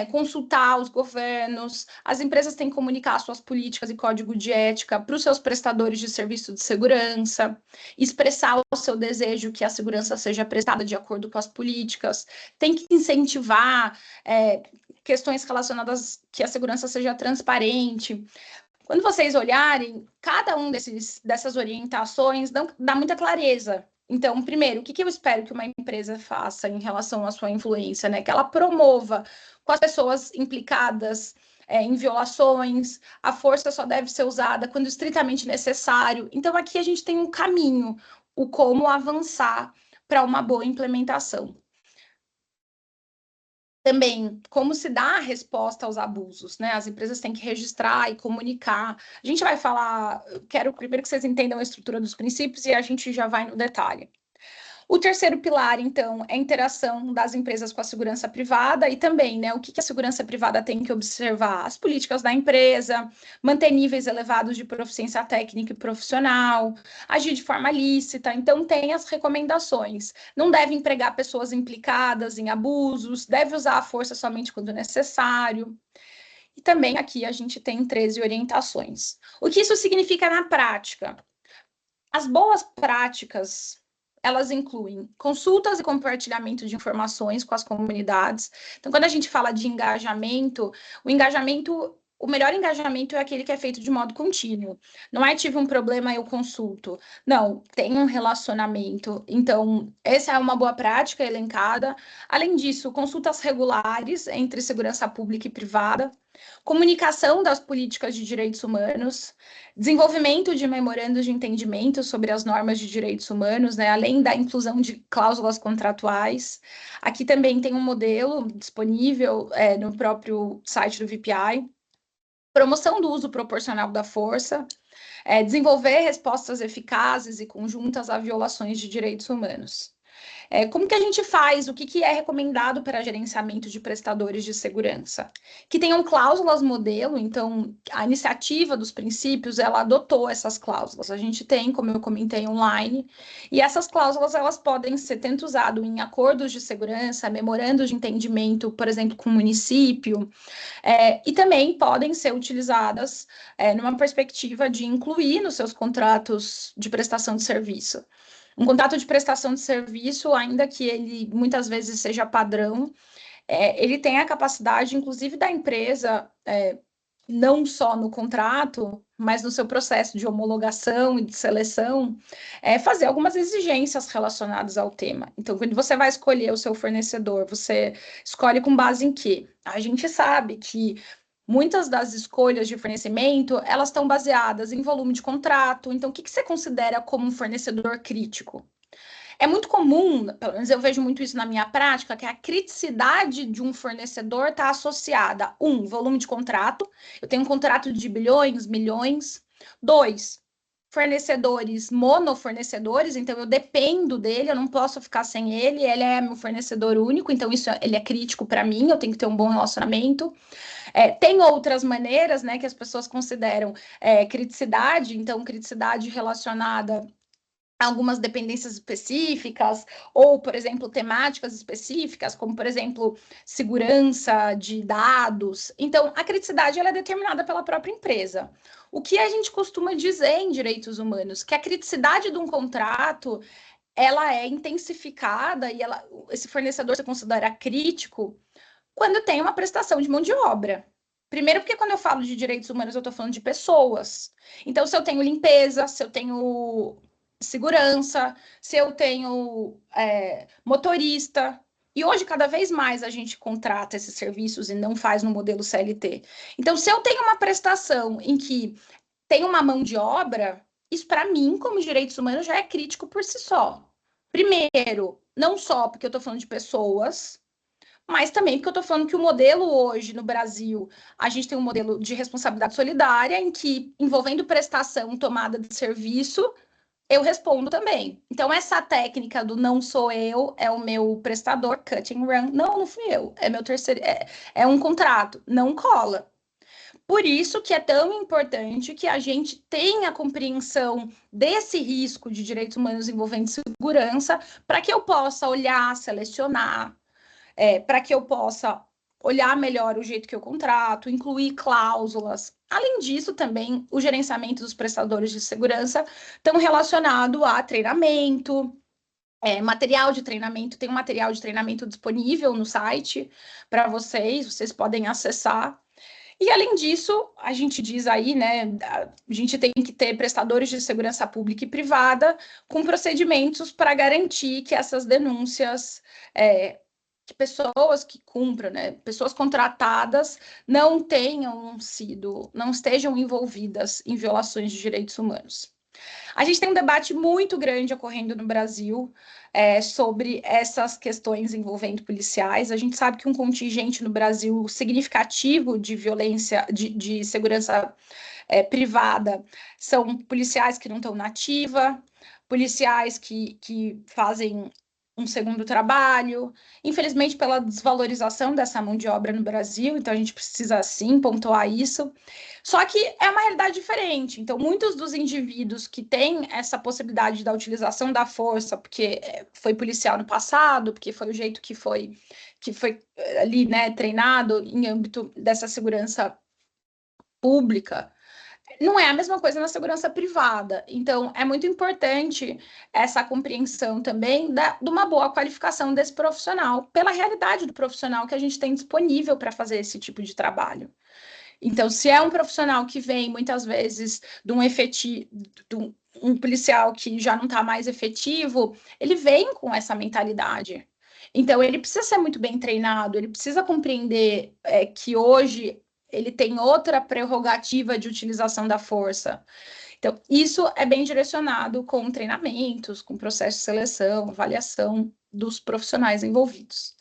consultar os governos, as empresas têm que comunicar suas políticas e código de ética para os seus prestadores de serviço de segurança, expressar o seu desejo que a segurança seja prestada de acordo com as políticas, tem que incentivar questões relacionadas que a segurança seja transparente. Quando vocês olharem, cada um dessas orientações dá muita clareza. Então, primeiro, o que eu espero que uma empresa faça em relação à sua influência, né? Que ela promova com as pessoas implicadas em violações, a força só deve ser usada quando estritamente necessário. Então, aqui a gente tem um caminho, o como avançar para uma boa implementação. Também, como se dá a resposta aos abusos, né? As empresas têm que registrar e comunicar. A gente vai falar, quero primeiro que vocês entendam a estrutura dos princípios e a gente já vai no detalhe. O terceiro pilar, então, é a interação das empresas com a segurança privada e também, né, o que a segurança privada tem que observar? As políticas da empresa, manter níveis elevados de proficiência técnica e profissional, agir de forma lícita. Então, tem as recomendações. Não deve empregar pessoas implicadas em abusos, deve usar a força somente quando necessário. E também aqui a gente tem 13 orientações. O que isso significa na prática? As boas práticas, elas incluem consultas e compartilhamento de informações com as comunidades. Então, quando a gente fala de engajamento, o melhor engajamento é aquele que é feito de modo contínuo. Não é tive um problema, eu consulto. Não, tem um relacionamento. Então, essa é uma boa prática elencada. Além disso, consultas regulares entre segurança pública e privada, comunicação das políticas de direitos humanos, desenvolvimento de memorandos de entendimento sobre as normas de direitos humanos, né, além da inclusão de cláusulas contratuais. Aqui também tem um modelo disponível no próprio site do VPI. Promoção do uso proporcional da força, desenvolver respostas eficazes e conjuntas a violações de direitos humanos. Como que a gente faz? O que é recomendado para gerenciamento de prestadores de segurança? Que tenham cláusulas modelo, então a iniciativa dos princípios, ela adotou essas cláusulas. A gente tem, como eu comentei, online, e essas cláusulas, elas podem ser tanto usadas em acordos de segurança, memorandos de entendimento, por exemplo, com o município, e também podem ser utilizadas numa perspectiva de incluir nos seus contratos de prestação de serviço. Um contrato de prestação de serviço, ainda que ele muitas vezes seja padrão, ele tem a capacidade, inclusive, da empresa, não só no contrato, mas no seu processo de homologação e de seleção, fazer algumas exigências relacionadas ao tema. Então, quando você vai escolher o seu fornecedor, você escolhe com base em quê? A gente sabe que muitas das escolhas de fornecimento, elas estão baseadas em volume de contrato. Então, o que você considera como um fornecedor crítico? É muito comum, pelo menos eu vejo muito isso na minha prática, que a criticidade de um fornecedor está associada a volume de contrato. Eu tenho um contrato de bilhões, milhões. 2, fornecedores monofornecedores, então eu dependo dele, eu não posso ficar sem ele, ele é meu fornecedor único, então ele é crítico para mim, eu tenho que ter um bom relacionamento. Tem outras maneiras, né, que as pessoas consideram criticidade, então criticidade relacionada algumas dependências específicas, ou, por exemplo, temáticas específicas, como, por exemplo, segurança de dados. Então, a criticidade ela é determinada pela própria empresa. O que a gente costuma dizer em direitos humanos? Que a criticidade de um contrato ela é intensificada e esse fornecedor se considera crítico quando tem uma prestação de mão de obra. Primeiro, porque quando eu falo de direitos humanos, eu estou falando de pessoas. Então, se eu tenho limpeza, se eu tenho segurança, se eu tenho motorista. E hoje, cada vez mais, a gente contrata esses serviços e não faz no modelo CLT. Então, se eu tenho uma prestação em que tem uma mão de obra, isso, para mim, como direitos humanos, já é crítico por si só. Primeiro, não só porque eu estou falando de pessoas, mas também porque eu estou falando que o modelo hoje no Brasil, a gente tem um modelo de responsabilidade solidária, em que, envolvendo prestação, tomada de serviço, eu respondo também. Então, essa técnica do não sou eu, é o meu prestador, cut and run, não fui eu, é meu terceiro, é um contrato, não cola. Por isso que é tão importante que a gente tenha a compreensão desse risco de direitos humanos envolvendo segurança, para que eu possa olhar, selecionar, para que eu possa olhar melhor o jeito que eu contrato, incluir cláusulas. Além disso, também o gerenciamento dos prestadores de segurança estão relacionado a treinamento, material de treinamento. Tem um material de treinamento disponível no site para vocês podem acessar. E, além disso, a gente diz aí, né, a gente tem que ter prestadores de segurança pública e privada com procedimentos para garantir que essas denúncias, que pessoas que cumpram, né, pessoas contratadas não estejam envolvidas em violações de direitos humanos. A gente tem um debate muito grande ocorrendo no Brasil sobre essas questões envolvendo policiais. A gente sabe que um contingente no Brasil significativo de violência, de segurança privada, são policiais que não estão na ativa, policiais que fazem um segundo trabalho, infelizmente pela desvalorização dessa mão de obra no Brasil, então a gente precisa sim pontuar isso. Só que é uma realidade diferente. Então, muitos dos indivíduos que têm essa possibilidade da utilização da força, porque foi policial no passado, porque foi o jeito que foi ali, né, treinado em âmbito dessa segurança pública, não é a mesma coisa na segurança privada. Então, é muito importante essa compreensão também de uma boa qualificação desse profissional, pela realidade do profissional que a gente tem disponível para fazer esse tipo de trabalho. Então, se é um profissional que vem, muitas vezes, de um policial que já não está mais efetivo, ele vem com essa mentalidade. Então, ele precisa ser muito bem treinado, ele precisa compreender que hoje ele tem outra prerrogativa de utilização da força. Então, isso é bem direcionado com treinamentos, com processo de seleção, avaliação dos profissionais envolvidos.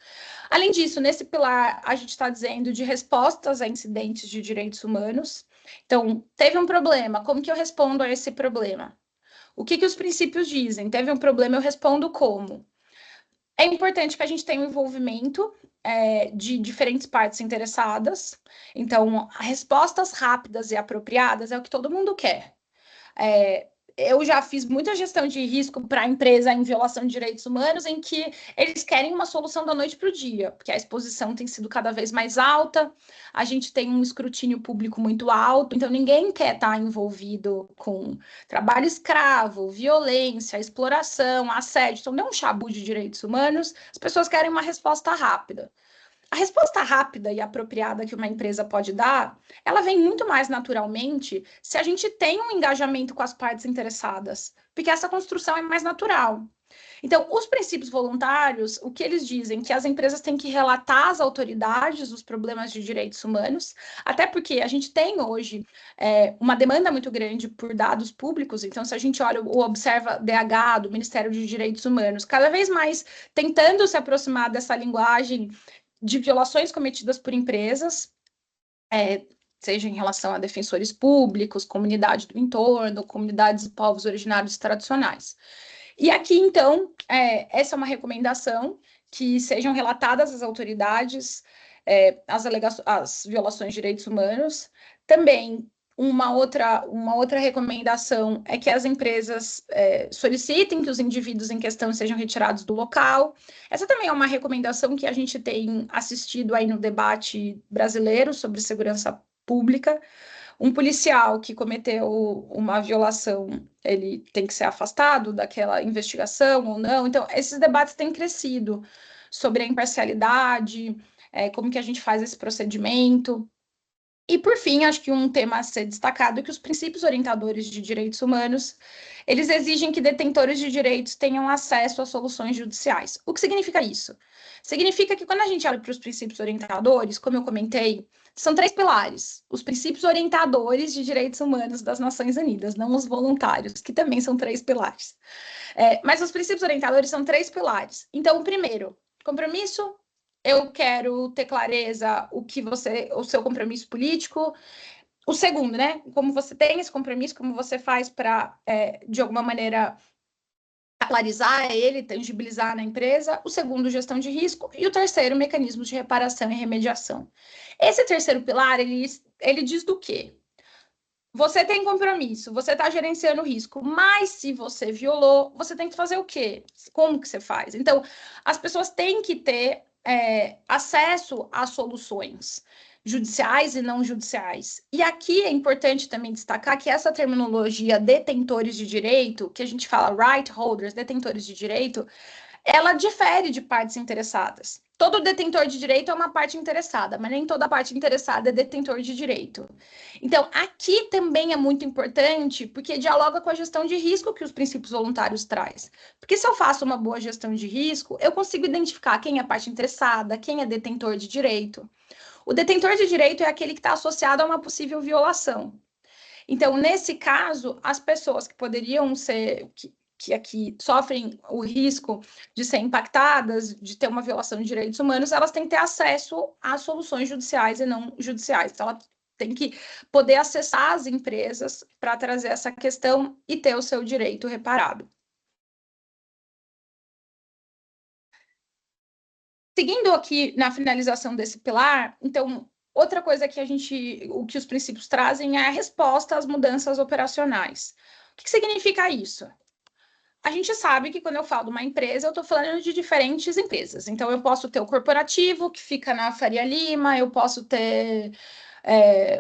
Além disso, nesse pilar, a gente está dizendo de respostas a incidentes de direitos humanos. Então, teve um problema, como que eu respondo a esse problema? O que os princípios dizem? Teve um problema, eu respondo como? É importante que a gente tenha um envolvimento de diferentes partes interessadas. Então, respostas rápidas e apropriadas é o que todo mundo quer. eu já fiz muita gestão de risco para a empresa em violação de direitos humanos, em que eles querem uma solução da noite para o dia, porque a exposição tem sido cada vez mais alta, a gente tem um escrutínio público muito alto, então ninguém quer estar envolvido com trabalho escravo, violência, exploração, assédio, então não é um chabu de direitos humanos, as pessoas querem uma resposta rápida. A resposta rápida e apropriada que uma empresa pode dar, ela vem muito mais naturalmente se a gente tem um engajamento com as partes interessadas, porque essa construção é mais natural. Então, os princípios voluntários, o que eles dizem? Que as empresas têm que relatar às autoridades os problemas de direitos humanos, até porque a gente tem hoje uma demanda muito grande por dados públicos, então se a gente olha o Observa DH, do Ministério de Direitos Humanos, cada vez mais tentando se aproximar dessa linguagem de violações cometidas por empresas, seja em relação a defensores públicos, comunidade do entorno, comunidades e povos originários tradicionais. E aqui, então, essa é uma recomendação, que sejam relatadas às autoridades as violações de direitos humanos. Também, uma outra recomendação é que as empresas solicitem que os indivíduos em questão sejam retirados do local. Essa também é uma recomendação que a gente tem assistido aí no debate brasileiro sobre segurança pública. Um policial que cometeu uma violação, ele tem que ser afastado daquela investigação ou não. Então, esses debates têm crescido sobre a imparcialidade, como que a gente faz esse procedimento. E, por fim, acho que um tema a ser destacado é que os princípios orientadores de direitos humanos, eles exigem que detentores de direitos tenham acesso a soluções judiciais. O que significa isso? Significa que quando a gente olha para os princípios orientadores, como eu comentei, são 3 pilares. Os princípios orientadores de direitos humanos das Nações Unidas, não os voluntários, que também são 3 pilares. Mas os princípios orientadores são 3 pilares. Então, o primeiro, compromisso. Eu quero ter clareza o seu compromisso político. O segundo, né? Como você tem esse compromisso, como você faz para, de alguma maneira, clarizar ele, tangibilizar na empresa. O segundo, gestão de risco. E o terceiro, mecanismos de reparação e remediação. Esse terceiro pilar, ele diz do quê? Você tem compromisso, você está gerenciando o risco, mas se você violou, você tem que fazer o quê? Como que você faz? Então, as pessoas têm que ter acesso a soluções judiciais e não judiciais. E aqui é importante também destacar que essa terminologia detentores de direito, que a gente fala right holders, detentores de direito, ela difere de partes interessadas. Todo detentor de direito é uma parte interessada, mas nem toda parte interessada é detentor de direito. Então, aqui também é muito importante, porque dialoga com a gestão de risco que os princípios voluntários traz. Porque se eu faço uma boa gestão de risco, eu consigo identificar quem é parte interessada, quem é detentor de direito. O detentor de direito é aquele que está associado a uma possível violação. Então, nesse caso, as pessoas que poderiam ser... que aqui sofrem o risco de ser impactadas, de ter uma violação de direitos humanos, elas têm que ter acesso a soluções judiciais e não judiciais. Então, ela tem que poder acessar as empresas para trazer essa questão e ter o seu direito reparado. Seguindo aqui na finalização desse pilar, então, outra coisa que o que os princípios trazem é a resposta às mudanças operacionais. O que significa isso? A gente sabe que quando eu falo de uma empresa, eu estou falando de diferentes empresas. Então, eu posso ter o corporativo, que fica na Faria Lima, eu posso ter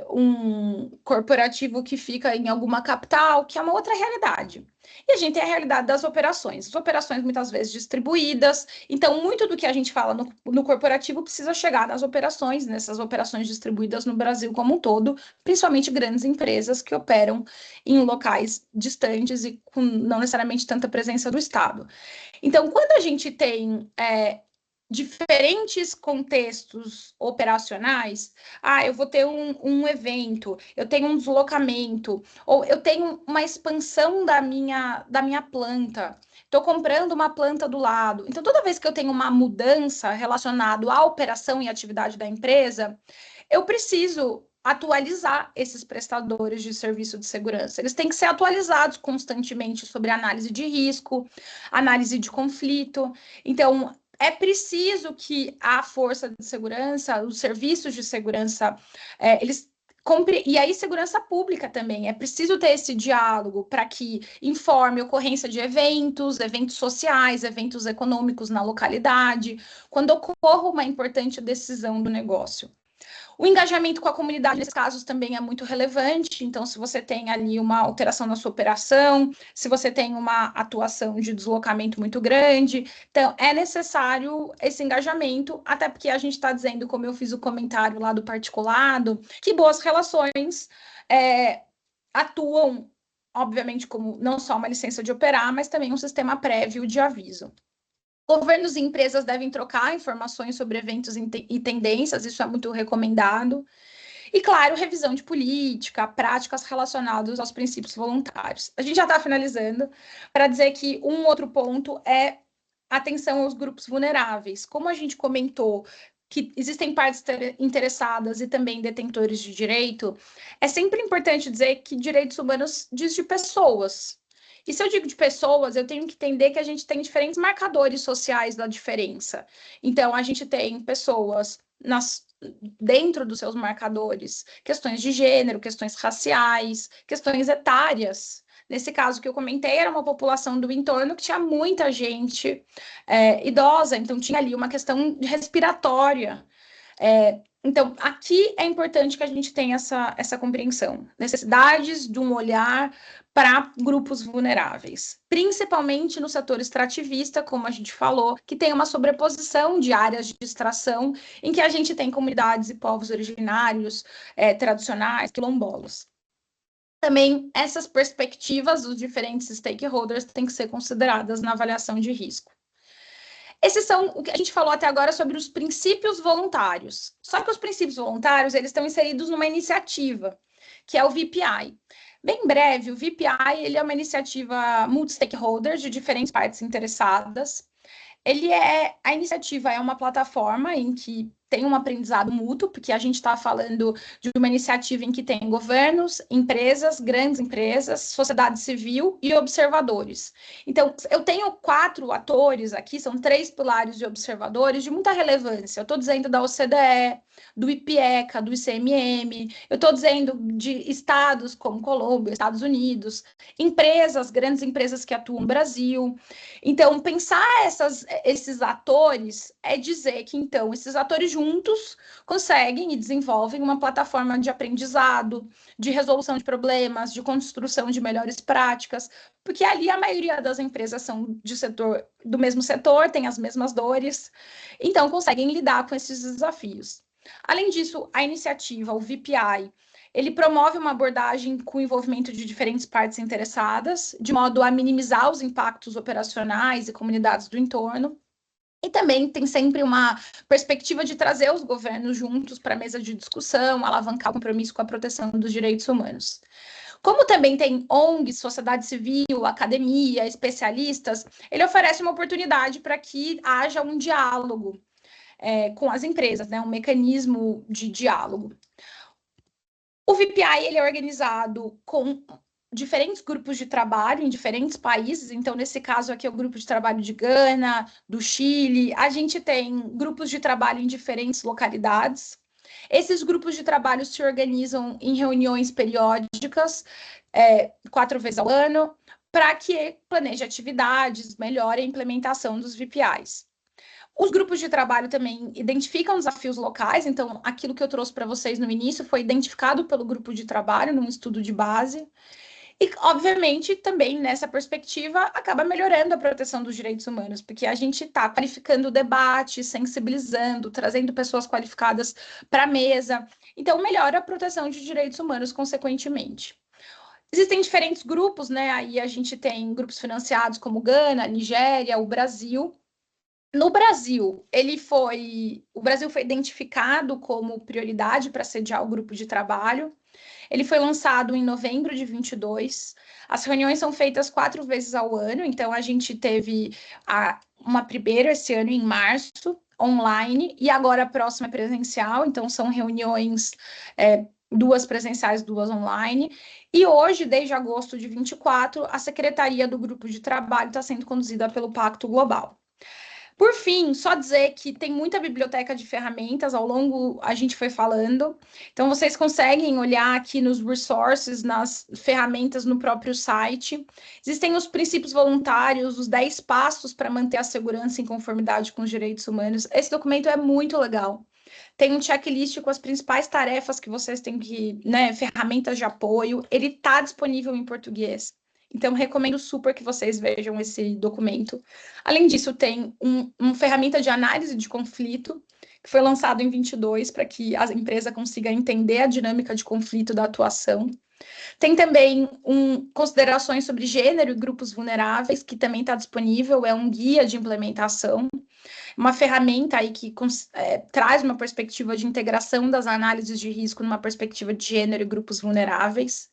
um corporativo que fica em alguma capital, que é uma outra realidade. E a gente tem a realidade das operações. As operações, muitas vezes, distribuídas. Então, muito do que a gente fala no corporativo precisa chegar nas operações, nessas operações distribuídas no Brasil como um todo, principalmente grandes empresas que operam em locais distantes e com não necessariamente tanta presença do Estado. Então, quando a gente tem diferentes contextos operacionais, eu vou ter um evento, eu tenho um deslocamento, ou eu tenho uma expansão da minha planta, estou comprando uma planta do lado. Então, toda vez que eu tenho uma mudança relacionada à operação e atividade da empresa, eu preciso atualizar esses prestadores de serviço de segurança. Eles têm que ser atualizados constantemente sobre análise de risco, análise de conflito. Então, é preciso que a força de segurança, os serviços de segurança, eles E aí, segurança pública também. É preciso ter esse diálogo para que informe a ocorrência de eventos sociais, eventos econômicos na localidade, quando ocorra uma importante decisão do negócio. O engajamento com a comunidade, nesses casos, também é muito relevante. Então, se você tem ali uma alteração na sua operação, se você tem uma atuação de deslocamento muito grande, então é necessário esse engajamento, até porque a gente está dizendo, como eu fiz o comentário lá do particulado, que boas relações atuam, obviamente, como não só uma licença de operar, mas também um sistema prévio de aviso. Governos e empresas devem trocar informações sobre eventos e tendências, isso é muito recomendado. E, claro, revisão de política, práticas relacionadas aos princípios voluntários. A gente já está finalizando para dizer que um outro ponto é atenção aos grupos vulneráveis. Como a gente comentou, que existem partes interessadas e também detentores de direito, é sempre importante dizer que direitos humanos diz de pessoas. E se eu digo de pessoas, eu tenho que entender que a gente tem diferentes marcadores sociais da diferença. Então, a gente tem pessoas dentro dos seus marcadores, questões de gênero, questões raciais, questões etárias. Nesse caso que eu comentei, era uma população do entorno que tinha muita gente idosa, então tinha ali uma questão respiratória. Então, aqui é importante que a gente tenha essa compreensão. Necessidades de um olhar para grupos vulneráveis, principalmente no setor extrativista, como a gente falou, que tem uma sobreposição de áreas de extração, em que a gente tem comunidades e povos originários, tradicionais, quilombolas. Também essas perspectivas dos diferentes stakeholders têm que ser consideradas na avaliação de risco. Esses são o que a gente falou até agora sobre os princípios voluntários. Só que os princípios voluntários, eles estão inseridos numa iniciativa, que é o VPI. Bem breve, o VPI ele é uma iniciativa multi-stakeholders de diferentes partes interessadas. A iniciativa é uma plataforma em que tem um aprendizado mútuo, porque a gente está falando de uma iniciativa em que tem governos, empresas, grandes empresas, sociedade civil e observadores. Então, eu tenho 4 atores aqui, são 3 pilares de observadores de muita relevância. Eu estou dizendo da OCDE, do IPECA, do ICMM, eu estou dizendo de estados como Colômbia, Estados Unidos, empresas, grandes empresas que atuam no Brasil. Então, pensar esses atores é dizer que, então, esses atores juntos conseguem e desenvolvem uma plataforma de aprendizado, de resolução de problemas, de construção de melhores práticas, porque ali a maioria das empresas são do mesmo setor, têm as mesmas dores, então conseguem lidar com esses desafios. Além disso, a iniciativa, o VPI, ele promove uma abordagem com o envolvimento de diferentes partes interessadas, de modo a minimizar os impactos operacionais e comunidades do entorno. E também tem sempre uma perspectiva de trazer os governos juntos para a mesa de discussão, alavancar o compromisso com a proteção dos direitos humanos. Como também tem ONGs, sociedade civil, academia, especialistas, ele oferece uma oportunidade para que haja um diálogo com as empresas, né? Um mecanismo de diálogo. O VPI ele é organizado com diferentes grupos de trabalho em diferentes países, então nesse caso aqui é o grupo de trabalho de Gana, do Chile, a gente tem grupos de trabalho em diferentes localidades. Esses grupos de trabalho se organizam em reuniões periódicas, 4 vezes ao ano, para que planeje atividades, melhore a implementação dos VPIs. Os grupos de trabalho também identificam desafios locais, então aquilo que eu trouxe para vocês no início foi identificado pelo grupo de trabalho num estudo de base. E, obviamente, também nessa perspectiva, acaba melhorando a proteção dos direitos humanos, porque a gente está qualificando o debate, sensibilizando, trazendo pessoas qualificadas para a mesa. Então, melhora a proteção de direitos humanos, consequentemente. Existem diferentes grupos, né? Aí a gente tem grupos financiados como Gana, Nigéria, o Brasil. No Brasil, o Brasil foi identificado como prioridade para sediar o grupo de trabalho. Ele foi lançado em novembro de 22. As reuniões são feitas 4 vezes ao ano, então a gente teve uma primeira esse ano em março, online, e agora a próxima é presencial, então são reuniões 2 presenciais, 2 online. E hoje, desde agosto de 24, a secretaria do grupo de trabalho está sendo conduzida pelo Pacto Global. Por fim, só dizer que tem muita biblioteca de ferramentas, ao longo a gente foi falando. Então, vocês conseguem olhar aqui nos resources, nas ferramentas no próprio site. Existem os princípios voluntários, os 10 passos para manter a segurança em conformidade com os direitos humanos. Esse documento é muito legal. Tem um checklist com as principais tarefas que vocês têm que, né, ferramentas de apoio. Ele está disponível em português. Então, recomendo super que vocês vejam esse documento. Além disso, tem uma ferramenta de análise de conflito, que foi lançado em 22, para que a empresa consiga entender a dinâmica de conflito da atuação. Tem também considerações sobre gênero e grupos vulneráveis, que também está disponível, é um guia de implementação, uma ferramenta aí que traz uma perspectiva de integração das análises de risco numa perspectiva de gênero e grupos vulneráveis.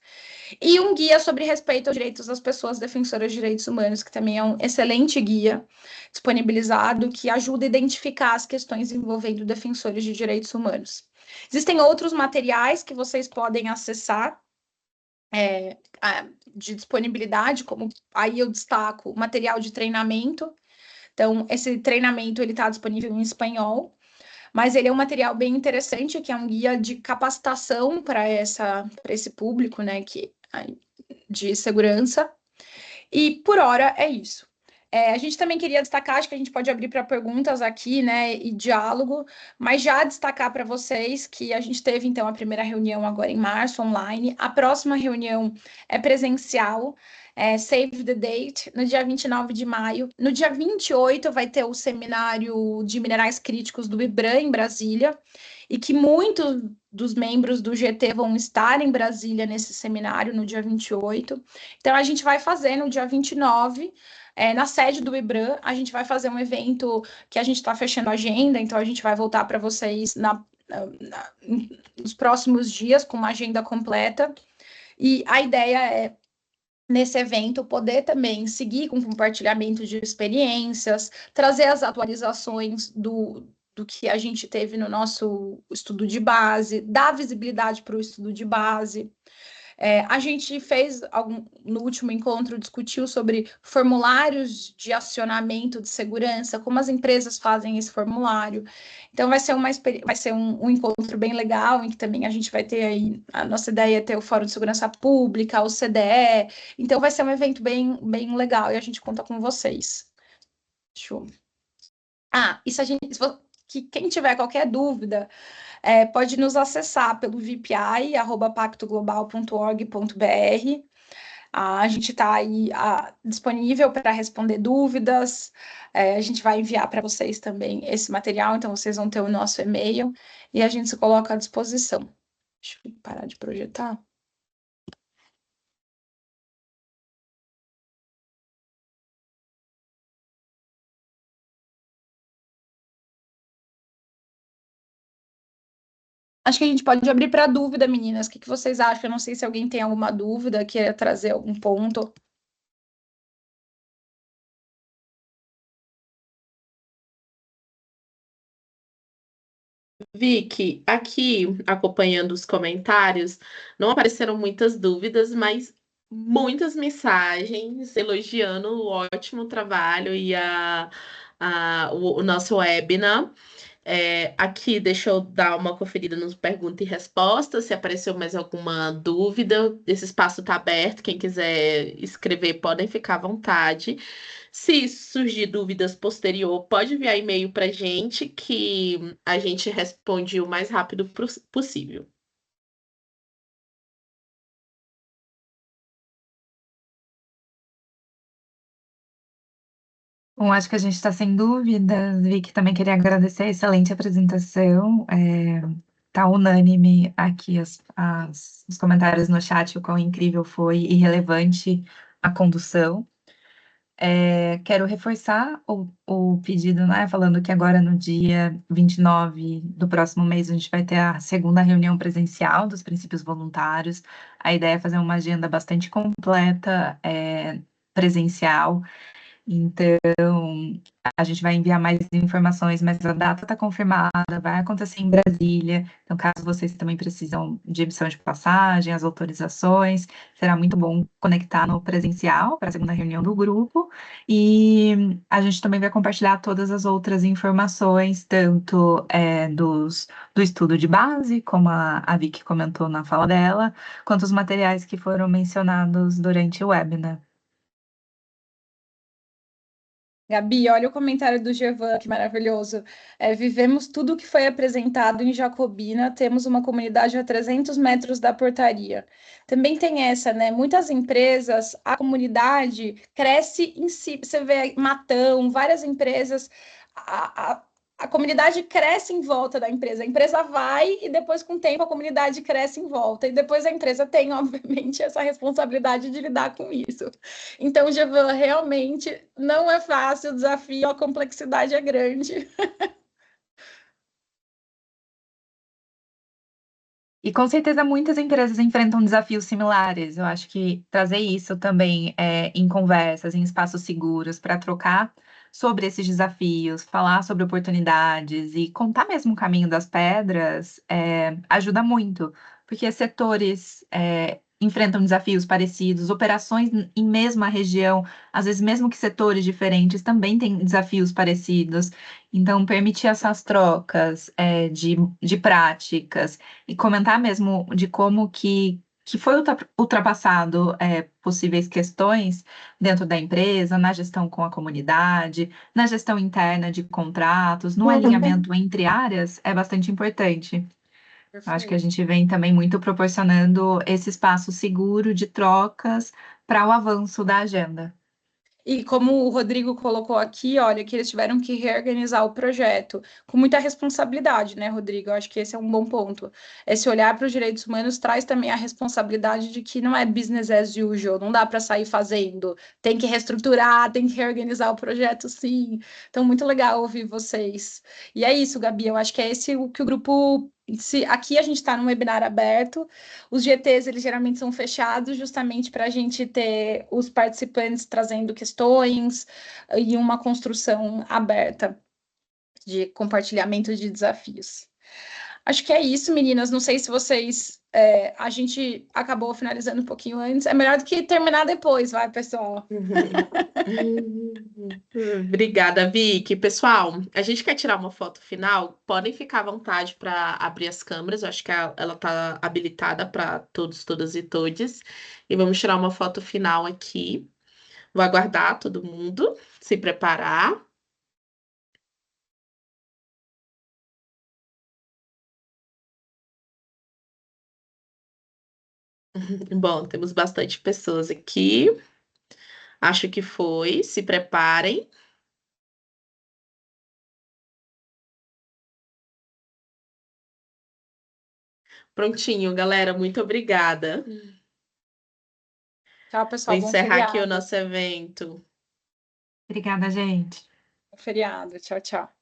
E um guia sobre respeito aos direitos das pessoas defensoras de direitos humanos, que também é um excelente guia disponibilizado, que ajuda a identificar as questões envolvendo defensores de direitos humanos. Existem outros materiais que vocês podem acessar de disponibilidade, como aí eu destaco o material de treinamento. Então, esse treinamento ele está disponível em espanhol, mas ele é um material bem interessante, que é um guia de capacitação para esse público, né, de segurança. E por hora é isso. A gente também queria destacar, acho que a gente pode abrir para perguntas aqui, né, e diálogo, mas já destacar para vocês que a gente teve, então, a primeira reunião agora em março, online. A próxima reunião é presencial, Save the Date, no dia 29 de maio. No dia 28 vai ter o seminário de minerais críticos do IBRAM, em Brasília, e que muitos dos membros do GT vão estar em Brasília nesse seminário no dia 28. Então, a gente vai fazer no dia 29, na sede do IBRAM, a gente vai fazer um evento que a gente está fechando a agenda, então a gente vai voltar para vocês nos próximos dias com uma agenda completa. E a ideia é, nesse evento, poder também seguir com compartilhamento de experiências, trazer as atualizações do que a gente teve no nosso estudo de base, dar visibilidade para o estudo de base. A gente fez, no último encontro, discutiu sobre formulários de acionamento de segurança, como as empresas fazem esse formulário. Então, vai ser um encontro bem legal, em que também a gente vai ter aí, a nossa ideia é ter o Fórum de Segurança Pública, o CDE. Então, vai ser um evento bem, bem legal e a gente conta com vocês. Show. E quem tiver qualquer dúvida, pode nos acessar pelo vpi@pactoglobal.org.br. A gente está aí disponível para responder dúvidas. A gente vai enviar para vocês também esse material, então vocês vão ter o nosso e-mail e a gente se coloca à disposição. Deixa eu parar de projetar. Acho que a gente pode abrir para dúvida, meninas. O que vocês acham? Eu não sei se alguém tem alguma dúvida, quer trazer algum ponto. Vicky, aqui acompanhando os comentários, não apareceram muitas dúvidas, mas muitas mensagens elogiando o ótimo trabalho e o nosso webinar. Aqui, deixa eu dar uma conferida nos perguntas e respostas, se apareceu mais alguma dúvida. Esse espaço está aberto, quem quiser escrever, podem ficar à vontade. Se surgir dúvidas posterior, pode enviar e-mail para a gente, que a gente responde o mais rápido possível. Bom, acho que a gente está sem dúvidas. Vicky, também queria agradecer a excelente apresentação. Tá unânime aqui os comentários no chat, o quão incrível foi e relevante a condução. Quero reforçar o pedido, né, falando que agora no dia 29 do próximo mês a gente vai ter a segunda reunião presencial dos princípios voluntários. A ideia é fazer uma agenda bastante completa, presencial. Então, a gente vai enviar mais informações, mas a data está confirmada, vai acontecer em Brasília. Então, caso vocês também precisam de emissão de passagem, as autorizações, será muito bom conectar no presencial para a segunda reunião do grupo. E a gente também vai compartilhar todas as outras informações, tanto do estudo de base, como a Vicky comentou na fala dela, quanto os materiais que foram mencionados durante o webinar. Gabi, olha o comentário do Gevan, que maravilhoso. Vivemos tudo o que foi apresentado em Jacobina, temos uma comunidade a 300 metros da portaria. Também tem essa, né? Muitas empresas, a comunidade cresce em si. Você vê Matão, várias empresas, a comunidade cresce em volta da empresa. A empresa vai e depois, com o tempo, a comunidade cresce em volta. E depois a empresa tem, obviamente, essa responsabilidade de lidar com isso. Então, Gevan, realmente não é fácil o desafio, a complexidade é grande. E com certeza muitas empresas enfrentam desafios similares. Eu acho que trazer isso também em conversas, em espaços seguros, para trocar sobre esses desafios, falar sobre oportunidades e contar mesmo o caminho das pedras, ajuda muito, porque setores enfrentam desafios parecidos, operações em mesma região, às vezes mesmo que setores diferentes, também têm desafios parecidos. Então, permitir essas trocas de práticas e comentar mesmo de como que foi ultrapassado possíveis questões dentro da empresa, na gestão com a comunidade, na gestão interna de contratos, no alinhamento entre áreas, é bastante importante. Eu acho que a gente vem também muito proporcionando esse espaço seguro de trocas para o avanço da agenda. E como o Rodrigo colocou aqui, olha, que eles tiveram que reorganizar o projeto com muita responsabilidade, né, Rodrigo? Eu acho que esse é um bom ponto. Esse olhar para os direitos humanos traz também a responsabilidade de que não é business as usual, não dá para sair fazendo, tem que reestruturar, tem que reorganizar o projeto, sim. Então, muito legal ouvir vocês. E é isso, Gabi, eu acho que é esse o que o grupo. Aqui a gente está num webinar aberto, os GTs eles geralmente são fechados justamente para a gente ter os participantes trazendo questões e uma construção aberta de compartilhamento de desafios. Acho que é isso, meninas. Não sei se vocês. A gente acabou finalizando um pouquinho antes. É melhor do que terminar depois, vai, pessoal. Obrigada, Vicky. Pessoal, a gente quer tirar uma foto final. Podem ficar à vontade para abrir as câmeras. Eu acho que ela está habilitada para todos, todas e todes. E vamos tirar uma foto final aqui. Vou aguardar todo mundo se preparar. Bom, temos bastante pessoas aqui. Acho que foi. Se preparem. Prontinho, galera. Muito obrigada. Tchau, Vou pessoal. Bom encerrar aqui o feriado. nosso evento. Obrigada, gente. Bom feriado. Tchau, tchau.